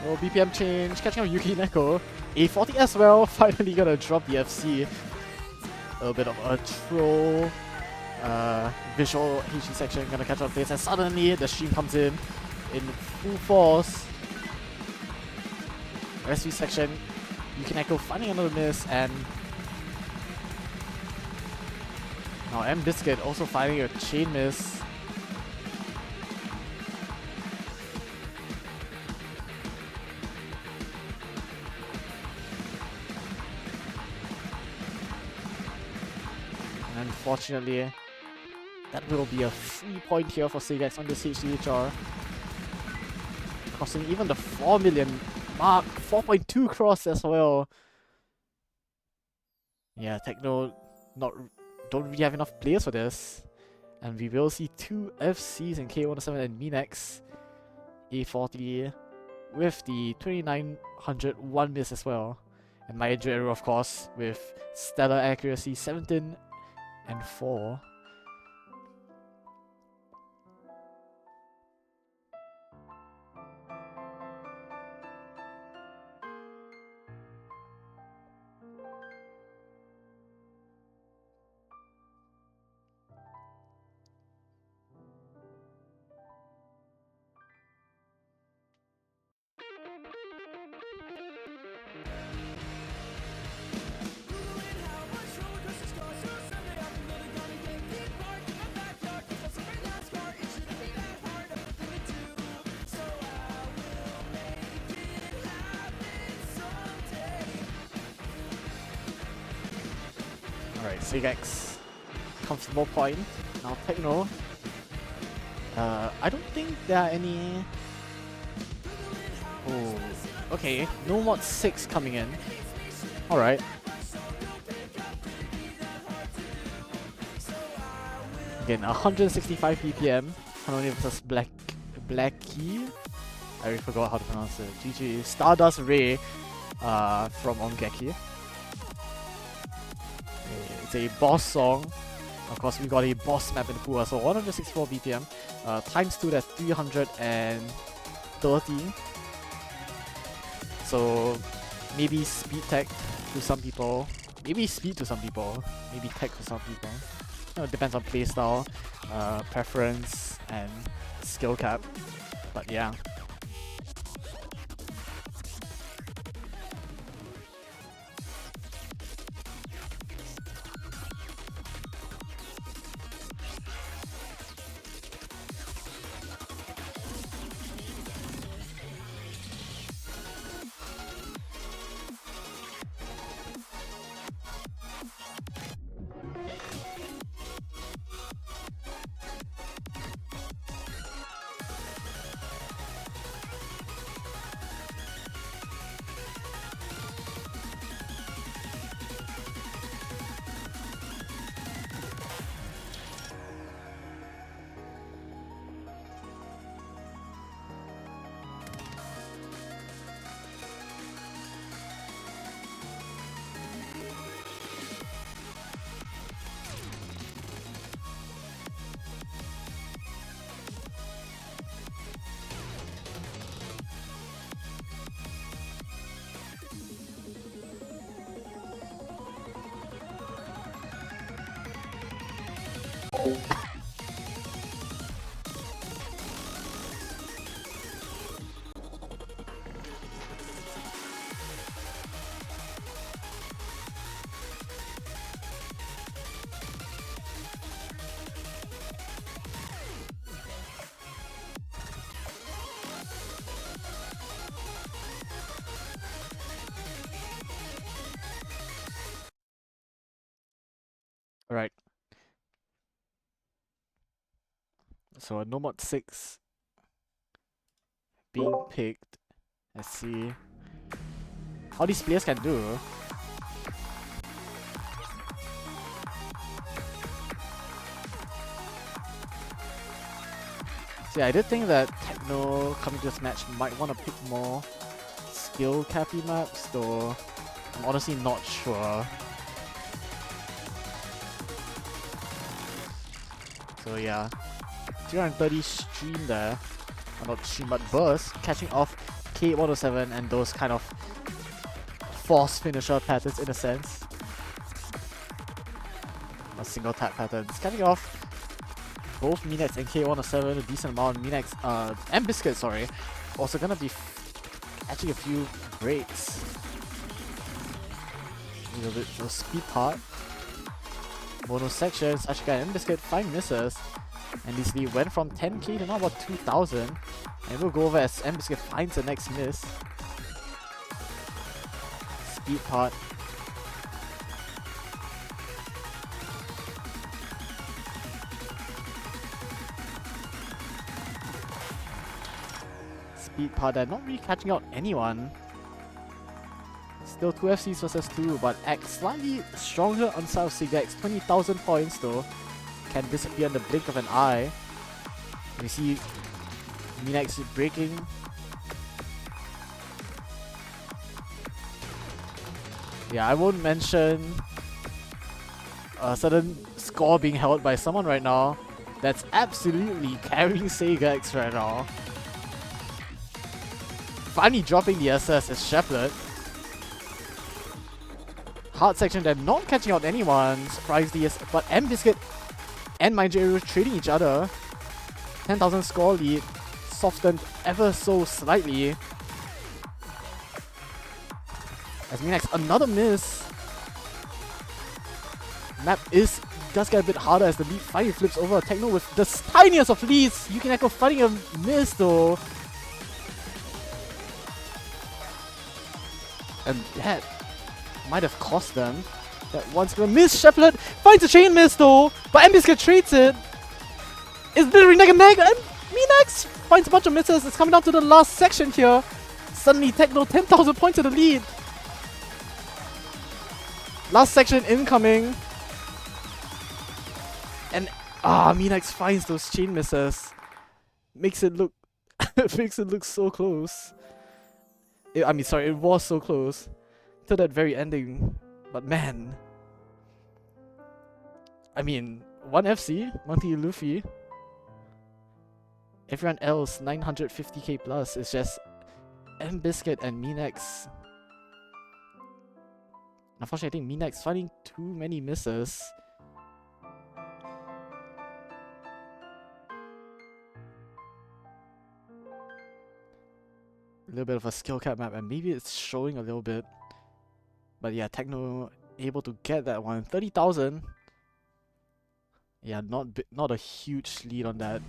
Oh, BPM change, catching up Yuki Neko. A40 as well, finally gonna drop the FC. A little bit of a troll. Visual HG section gonna catch up pace, and suddenly the stream comes in full force. SV section, Yuki Neko finding another miss, and now M Biscuit also finding a chain miss. Unfortunately, that will be a free point here for SAY GEX on this HDHR. Crossing even the 4 million mark, 4.2 cross as well. Yeah, Techno don't really have enough players for this. And we will see 2 FCs in K107 and Minex. A40 with the 2900 1 miss as well. And my error, of course, with stellar accuracy 17 and 4. Alright, SAY GEX, comfortable point. Now Techno. I don't think there are any... Oh, okay. No mod 6 coming in. Alright. Again, 165 BPM. Hanoni versus Blackie. I already forgot how to pronounce it. GG. Stardust Ray from Ongeki. It's a boss song. Of course, we got a boss map in the pool as well. 164 BPM. Times 2, that's 330. So maybe speed tech to some people. Maybe speed to some people. Maybe tech to some people. You know, it depends on playstyle, preference, and skill cap. But yeah. Right. So no mod 6 being picked. Let's see how these players can do. See, I did think that Techno coming to this match might want to pick more skill cappy maps, though I'm honestly not sure. So yeah, 330 stream there. Not stream but burst, catching off K107 and those kind of force finisher patterns in a sense. Or single tap patterns. Coming off both Minax and K107 a decent amount. Minax, and Biscuit, sorry. Also gonna be catching a few breaks. A little bit of speed part. Mono section, Sashika and Biscuit, 5 misses. And this lead went from 10k to now about 2000. And we'll go over as M-Biscuit finds the next miss. Speed part. Speed part that not really catching out anyone. Still 2 FCs versus 2, but X slightly stronger on side of SAY GEX. 20,000 points though. Can disappear in the blink of an eye. We see Minax breaking. Yeah, I won't mention a certain score being held by someone right now that's absolutely carrying SAY GEX right now. Finally dropping the SS is Sheplet. Hard section, they're not catching out anyone, surprisingly, but M-Biscuit and Mindjero trading each other. 10,000 score lead, softened ever so slightly. As Minax, another miss. Map does get a bit harder as the lead finally flips over. Techno with the tiniest of leads. You can echo fighting a miss though. And that might have cost them. That one's gonna miss. Sheplet finds a chain miss though, but M-Biscuit trades it. It's literally neck and neck, and Minax finds a bunch of misses. It's coming down to the last section here. Suddenly Techno 10,000 points to the lead. Last section incoming. And Minax finds those chain misses. Makes it look makes it look so close. It was so close to that very ending. But man, I mean, 1 FC, Monty Luffy. Everyone else 950k plus. It's just M-Biscuit and Minax. Unfortunately, I think Minax finding too many misses. A little bit of a skill cap map, and maybe it's showing a little bit. But yeah, Techno able to get that one. 30,000. Yeah, not a huge lead on that.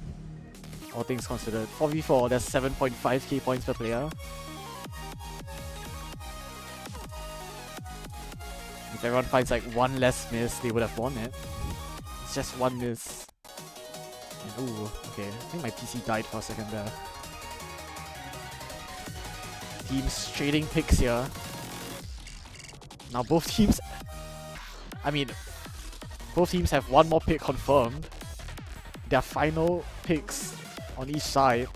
All things considered. 4v4, that's 7.5k points per player. If everyone finds like one less miss, they would have won it. It's just one miss. And, ooh, okay. I think my PC died for a second there. Teams trading picks here. Now both teams... both teams have one more pick confirmed. Their final picks on each side.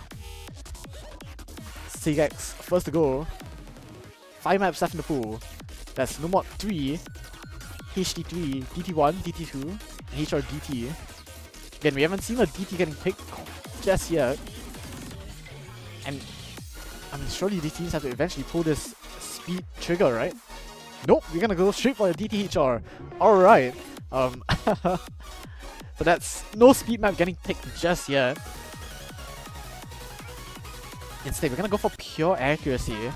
SAY GEX first to go. 5 maps left in the pool. That's Nomod 3, HD3, DT1, DT2, and HRDT. Again, we haven't seen a DT getting picked just yet. And surely these teams have to eventually pull this speed trigger, right? Nope, we're gonna go straight for the DTHR. Alright. So that's no speed map getting picked just yet. Instead, we're gonna go for pure accuracy.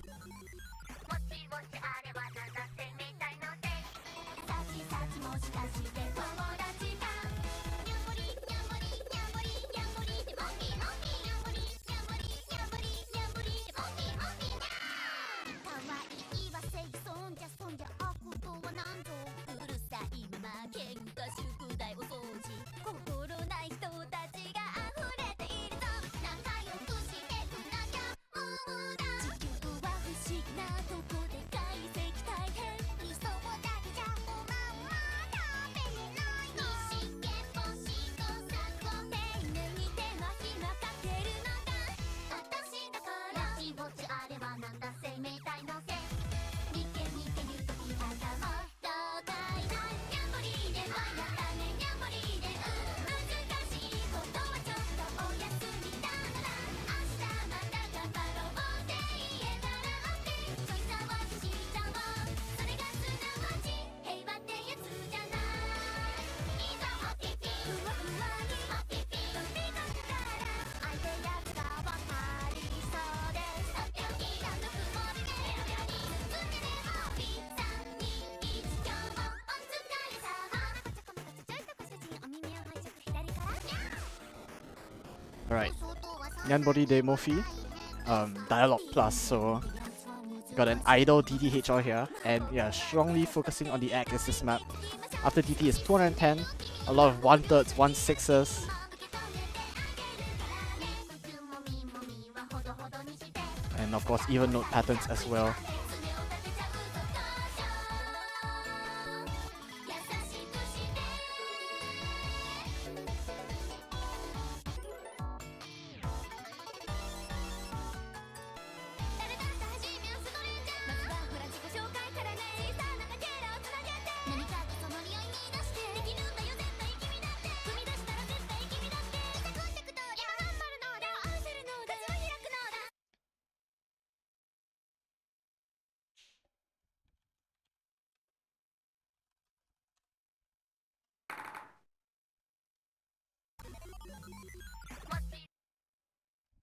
Alright. Nyanbody de Mofi. Dialogue plus, so got an idle DTHR here, and yeah, strongly focusing on the act is this map. After DT is 210, a lot of 1/3s, 1/6s. And of course even note patterns as well.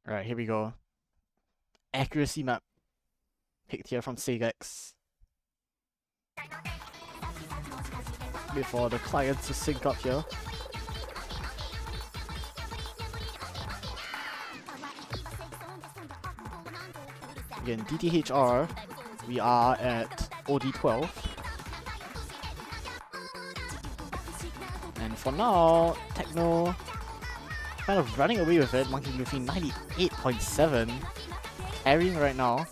Alright, here we go. Accuracy map picked here from SAY GEX. Wait for the client to sync up here. Again, DTHR, we are at OD12. And for now, Techno kind of running away with it. Monkey Luffy 98.7, carrying right now.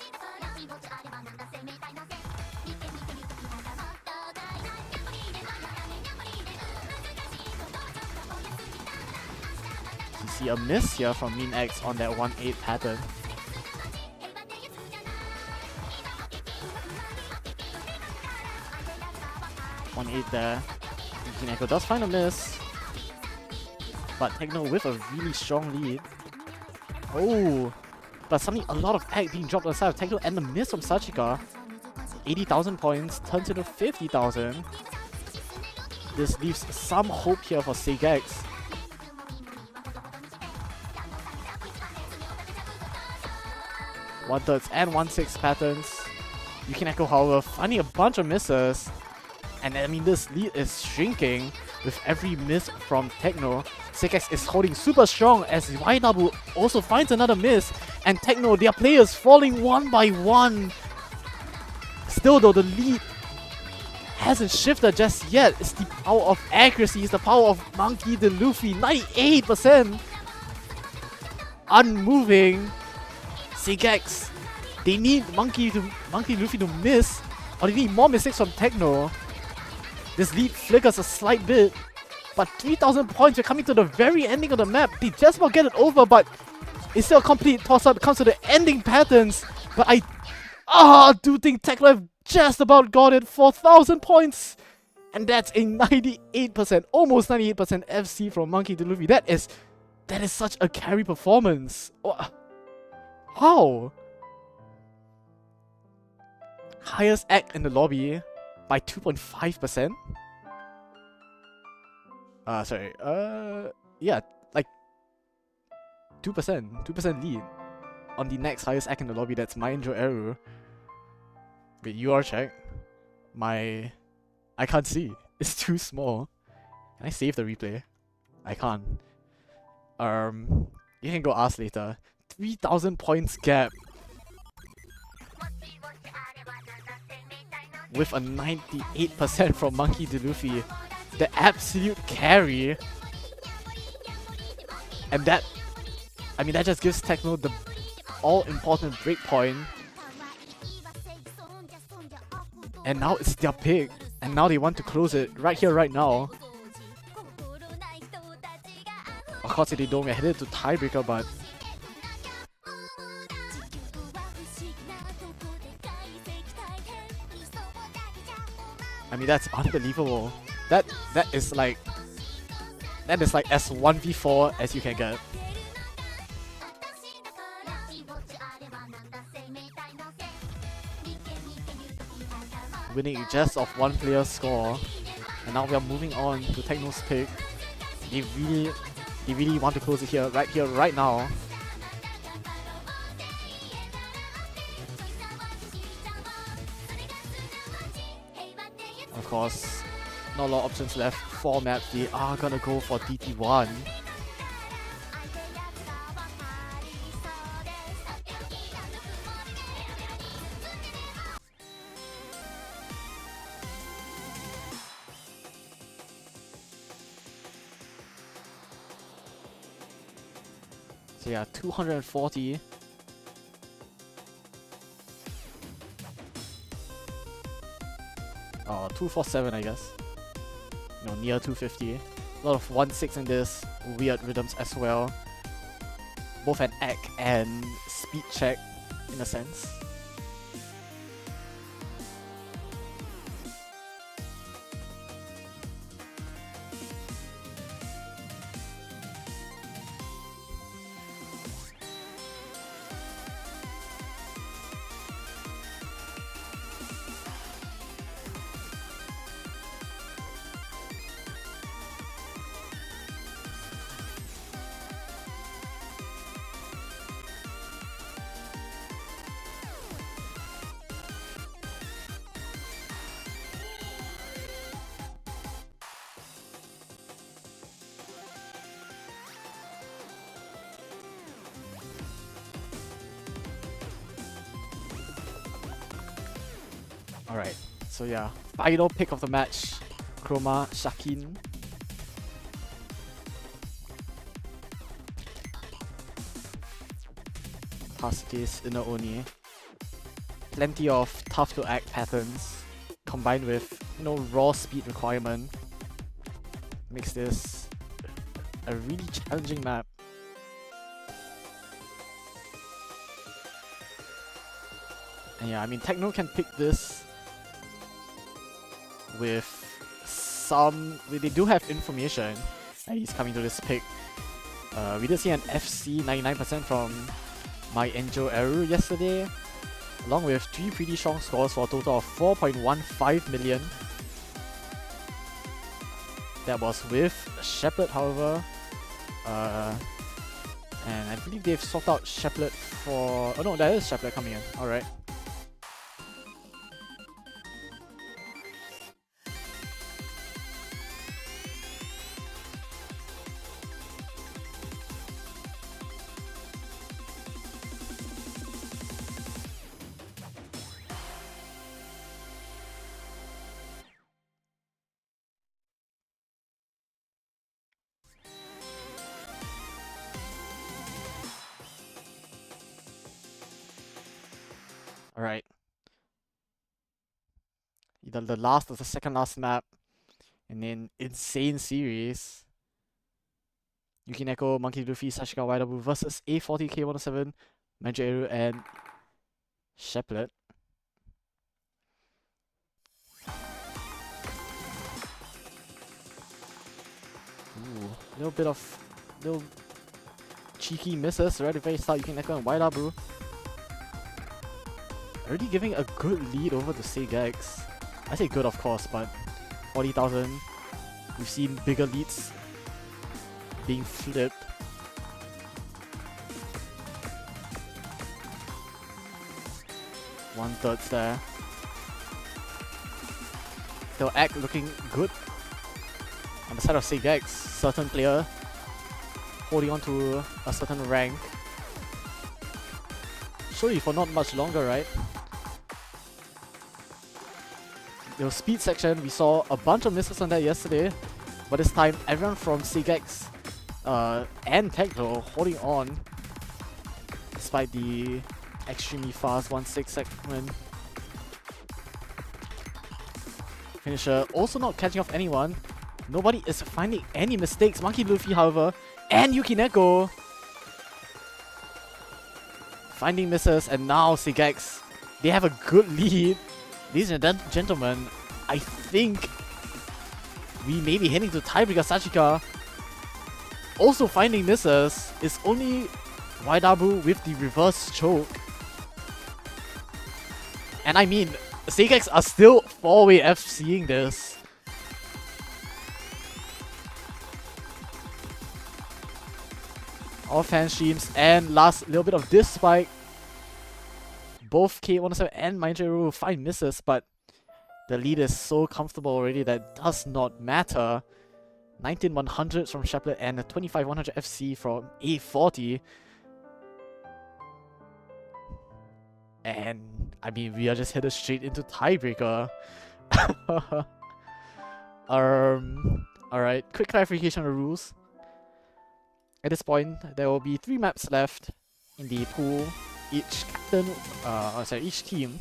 You see a miss here from Mean X on that 1/8 pattern. One 8 there. Echo does find a miss, but Techno with a really strong lead. Oh, but suddenly a lot of act being dropped on the side of Techno, and the miss from Sachika. 80,000 points turns into 50,000. This leaves some hope here for SAY GEX. One-thirds and 1/6 patterns. You can echo, however, finding a bunch of misses. And I mean, this lead is shrinking with every miss from Techno. SAY GEX is holding super strong as YW also finds another miss. And Techno, their players falling one by one. Still though, the lead hasn't shifted just yet. It's the power of accuracy, it's the power of Monkey D. Luffy. 98%! Unmoving. SAY GEX, they need Monkey Luffy to miss, or they need more mistakes from Techno. This lead flickers a slight bit, but 3,000 points, we're coming to the very ending of the map. They just about get it over, but it's still a complete toss-up. It comes to the ending patterns, but I do think Techno have just about got it. 4,000 points! And that's a 98%, almost 98% FC from Monkey D. Luffy. That is such a carry performance. How? Highest act in the lobby by 2.5%. Sorry. Yeah, like 2% lead on the next highest act in the lobby. That's Maenjo Eru. Wait, UR check. I can't see. It's too small. Can I save the replay? I can't. You can go ask later. 3,000 points gap with a 98% from Monkey D. Luffy. The absolute carry. And that just gives Techno the all-important breakpoint. And now it's their pick. And now they want to close it right here, right now. Of course, if they don't, we're headed to tiebreaker, but I mean, that's unbelievable. That is like as 1v4 as you can get. Winning just off one player's score. And now we are moving on to Techno's pick. They really want to close it here, right now. Of course, not a lot of options left. 4 maps, they are gonna go for DT1. So yeah, 240. Oh, 247, I guess. No, near 250. A lot of 1/6 in this, weird rhythms as well. Both an act and speed check, in a sense. Alright, so yeah, final pick of the match, Chroma Shakin. Tasuke's Inner Oni. Plenty of tough to act patterns, combined with, you know, raw speed requirement. Makes this a really challenging map. And yeah, I mean, Techno can pick this with some... They do have information that he's coming to this pick. We did see an FC 99% from my Angel Eru yesterday, along with 3 pretty strong scores for a total of 4.15 million. That was with Shepherd, however. And I believe they've swapped out Shepherd for... Oh no, there is Shepherd coming in. Alright. Alright. Either the last or the second last map in an insane series. Yukineko, Monkey Luffy, Sashika Waidabu versus A40, K107, Manjiro, and Sheplet. Ooh, little bit of little cheeky misses right at the very start. Yukineko and Waidabu already giving a good lead over the SAY GEX. I say good, of course, but 40,000. We've seen bigger leads being flipped. One-third there. They'll act looking good. On the side of SAY GEX, certain player holding on to a certain rank. Surely for not much longer, right? The speed section, we saw a bunch of misses on that yesterday, but this time everyone from SAY GEX and Techno holding on despite the extremely fast 1/6 segment. Finisher also not catching off anyone. Nobody is finding any mistakes. Monkey Luffy, however, and Yukineko finding misses, and now SAY GEX, they have a good lead. Ladies and gentlemen, I think we may be heading to tiebreaker. Sashika also finding misses. It's only Waidabu with the reverse choke. And I mean, SAY GEX are still 4-way FCing this. Offhand streams, and last little bit of this spike. Both K107 and Manjiro will find misses, but the lead is so comfortable already that it does not matter. 19-100s from Sheplet and a 25-100 FC from A40. And I mean, we are just headed straight into tiebreaker. Alright, quick clarification on the rules. At this point, there will be 3 maps left in the pool. Each captain, each team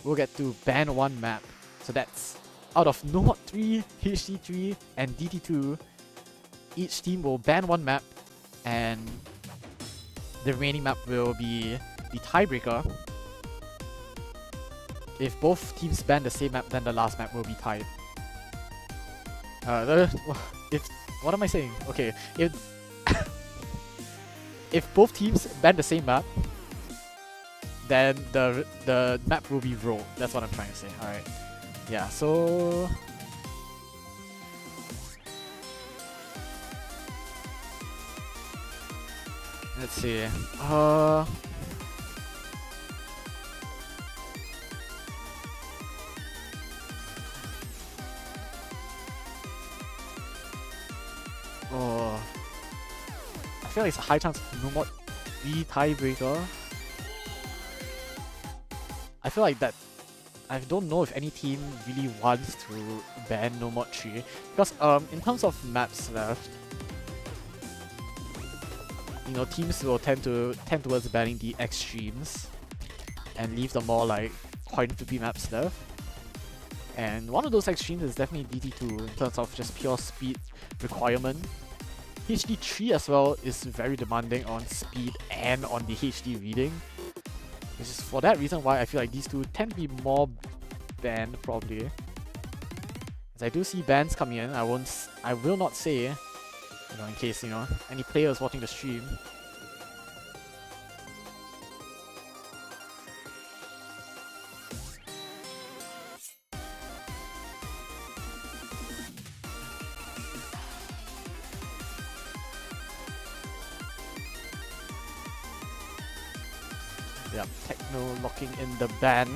will get to ban 1 map. So that's out of Nomod 3, HD3, and DT2. Each team will ban 1 map, and the remaining map will be the tiebreaker. If both teams ban the same map, then the last map will be tied. What am I saying? Okay, if both teams ban the same map, then the map will be rolled. That's what I'm trying to say. Alright. Yeah, so let's see. Oh, I feel like it's a high chance of Nomod 3 tiebreaker. I feel like that. I don't know if any team really wants to ban Nomod 3 because in terms of maps left, you know, teams will tend towards banning the extremes and leave the more like coin flippy maps left. And one of those extremes is definitely DT2 in terms of just pure speed requirement. HD3 as well is very demanding on speed and on the HD reading. Which is for that reason why I feel like these two tend to be more banned probably. As I do see bans coming in, I will not say, you know, in case, you know, any players watching the stream. Yeah, Techno locking in the ban.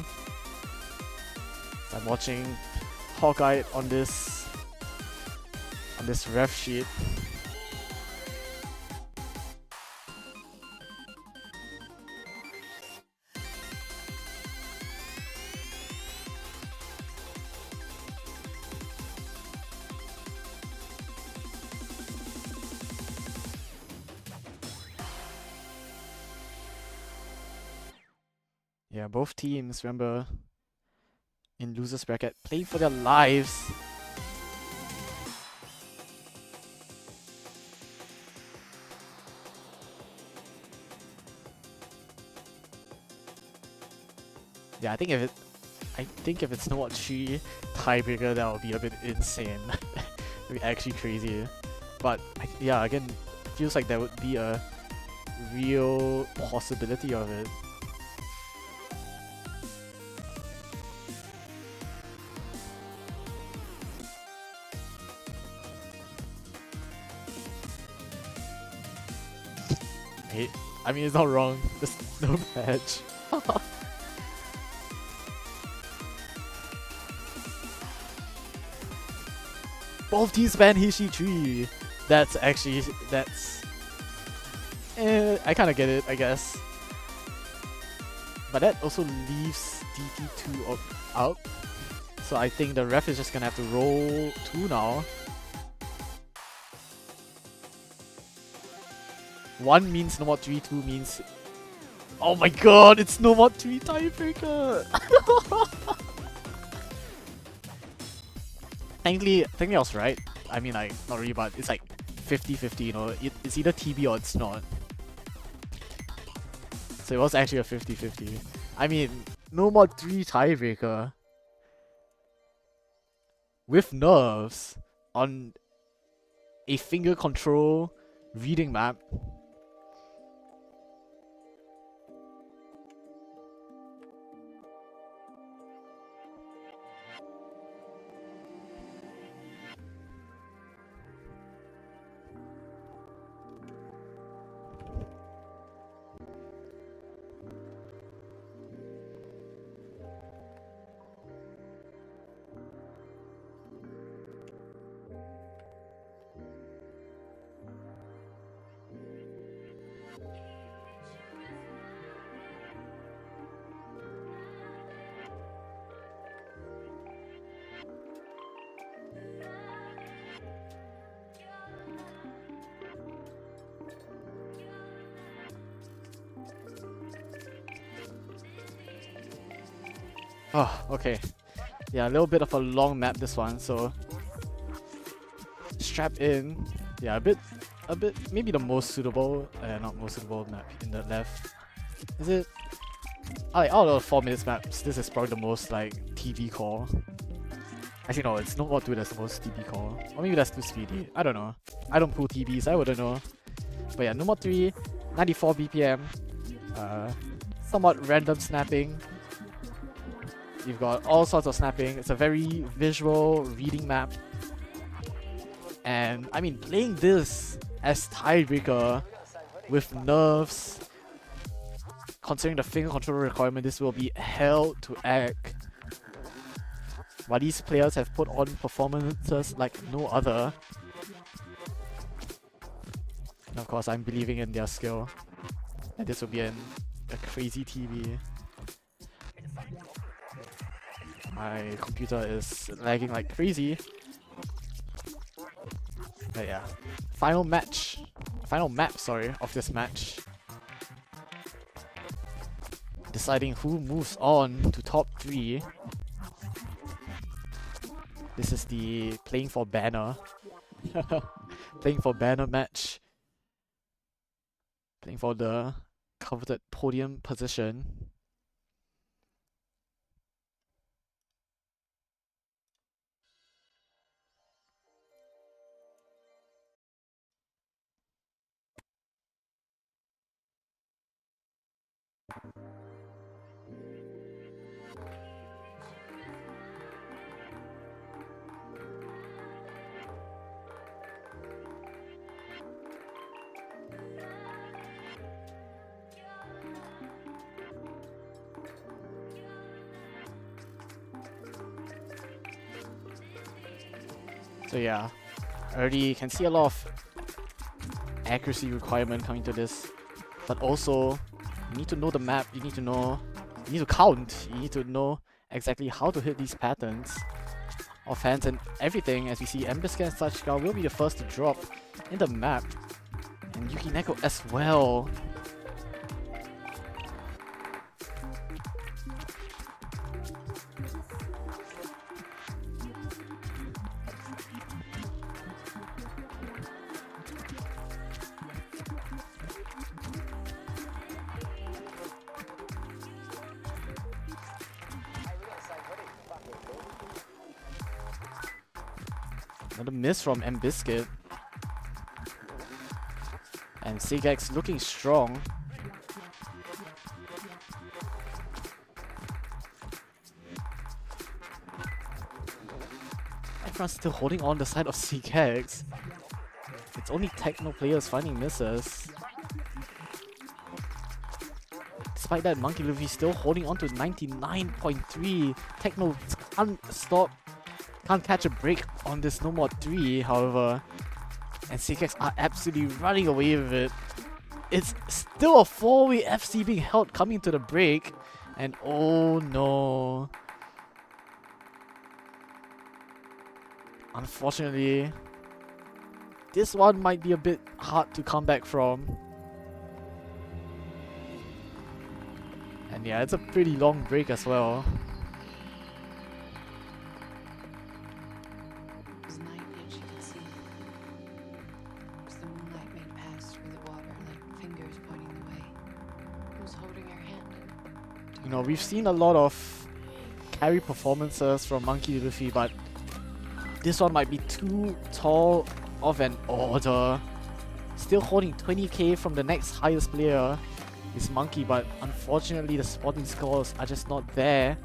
I'm watching Hawkeye on this ref sheet. Yeah, both teams, remember, in losers bracket, playing for their lives. Yeah, I think if it's not 3 tiebreaker, that would be a bit insane. It'd be actually crazy. But yeah, again, feels like there would be a real possibility of it. Hey, I mean, it's not wrong. There's no patch. Both teams ban HD3. That's I kinda get it, I guess. But that also leaves DT2 out. So I think the ref is just gonna have to roll 2 now. 1 means Nomod 3, 2 means... Oh my god, it's Nomod 3 tiebreaker! Technically I was right. I mean, like, not really, but it's like 50-50, you know. It's either TB or it's not. So it was actually a 50-50. I mean, Nomod 3 tiebreaker with nerves on a finger control reading map. Oh, okay. Yeah, a little bit of a long map this one, so strap in. Yeah, a bit, maybe the most suitable, not most suitable map in the left. Is it? Like, out of the 4 minutes maps, this is probably the most like TV core. Actually, no, it's not what 2 that's the most TB core. Or maybe that's too speedy. I don't know. I don't pull TBs, I wouldn't know. But yeah, Number 3, 94 BPM. Somewhat random snapping. You've got all sorts of snapping. It's a very visual reading map. And I mean, playing this as tiebreaker with nerfs, considering the finger controller requirement, this will be hell to act. But these players have put on performances like no other. And of course, I'm believing in their skill. And this will be a crazy TV. My computer is lagging like crazy. But yeah. Final map, of this match. Deciding who moves on to top 3. This is the playing for banner. Playing for banner match. Playing for the coveted podium position. So yeah, already can see a lot of accuracy requirement coming to this, but also you need to know the map, you need to count, you need to know exactly how to hit these patterns of hands and everything. As we see, Embisk and Sachika will be the first to drop in the map, and Yuki Neko as well. Another miss from Mbiscuit. And SAY GEX looking strong. Everyone's still holding on the side of SAY GEX. It's only Techno players finding misses. Despite that, Monkey Luffy still holding on to 99.3. Techno can't catch a break on this No More 3, however. And SAY GEX are absolutely running away with it. It's still a 4-way FC being held coming to the break. And oh no. Unfortunately, this one might be a bit hard to come back from. And yeah, it's a pretty long break as well. You know, we've seen a lot of carry performances from Monkey Luffy, but this one might be too tall of an order. Still holding 20k from the next highest player is Monkey, but unfortunately the spotting scores are just not there.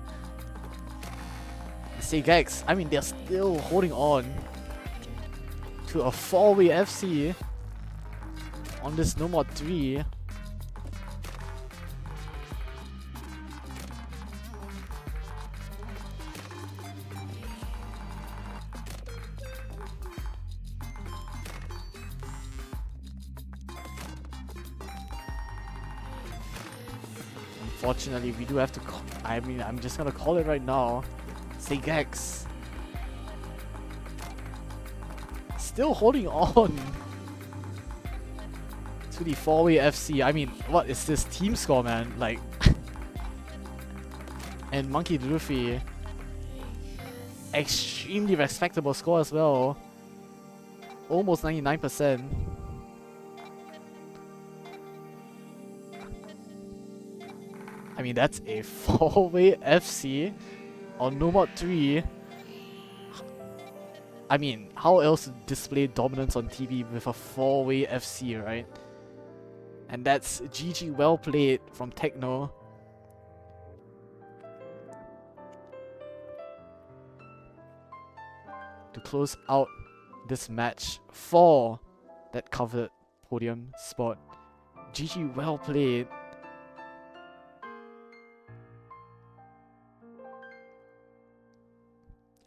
SAY GEX, I mean, they're still holding on to a 4-way FC on this No More 3. Unfortunately, we do have to I'm just gonna call it right now. SAY GEX still holding on to the 4-way FC. I mean, what is this team score, man? Like, And Monkey D. Luffy, extremely respectable score as well. Almost 99%. I mean, that's a 4-way FC on No Mod 3. I mean, how else to display dominance on TV with a 4-way FC, right? And that's GG, well played from Techno. To close out this match for that covered podium spot. GG, well played.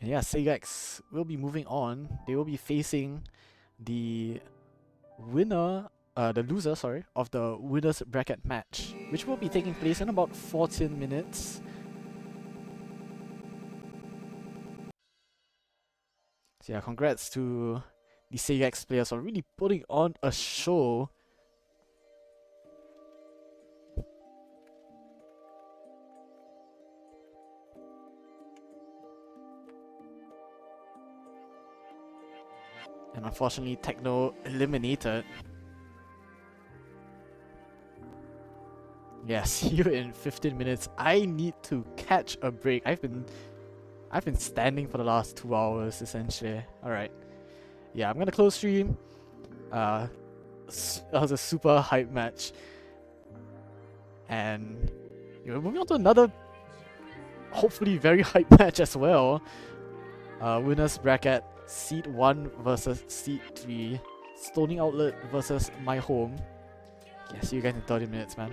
And yeah, SAY GEX will be moving on. They will be facing the winner, the loser, sorry, of the winners bracket match, which will be taking place in about 14 minutes. So yeah, congrats to the SAY GEX players for really putting on a show. And unfortunately, Techno eliminated. Yeah, see you in 15 minutes. I need to catch a break. I've been standing for the last 2 hours essentially. Alright. Yeah, I'm gonna close stream. That was a super hype match. And we're moving on to another hopefully very hype match as well. Winners bracket, Seed 1 versus Seed 3. Stoning Outlet versus My Home. Yeah, see you guys in 30 minutes, man.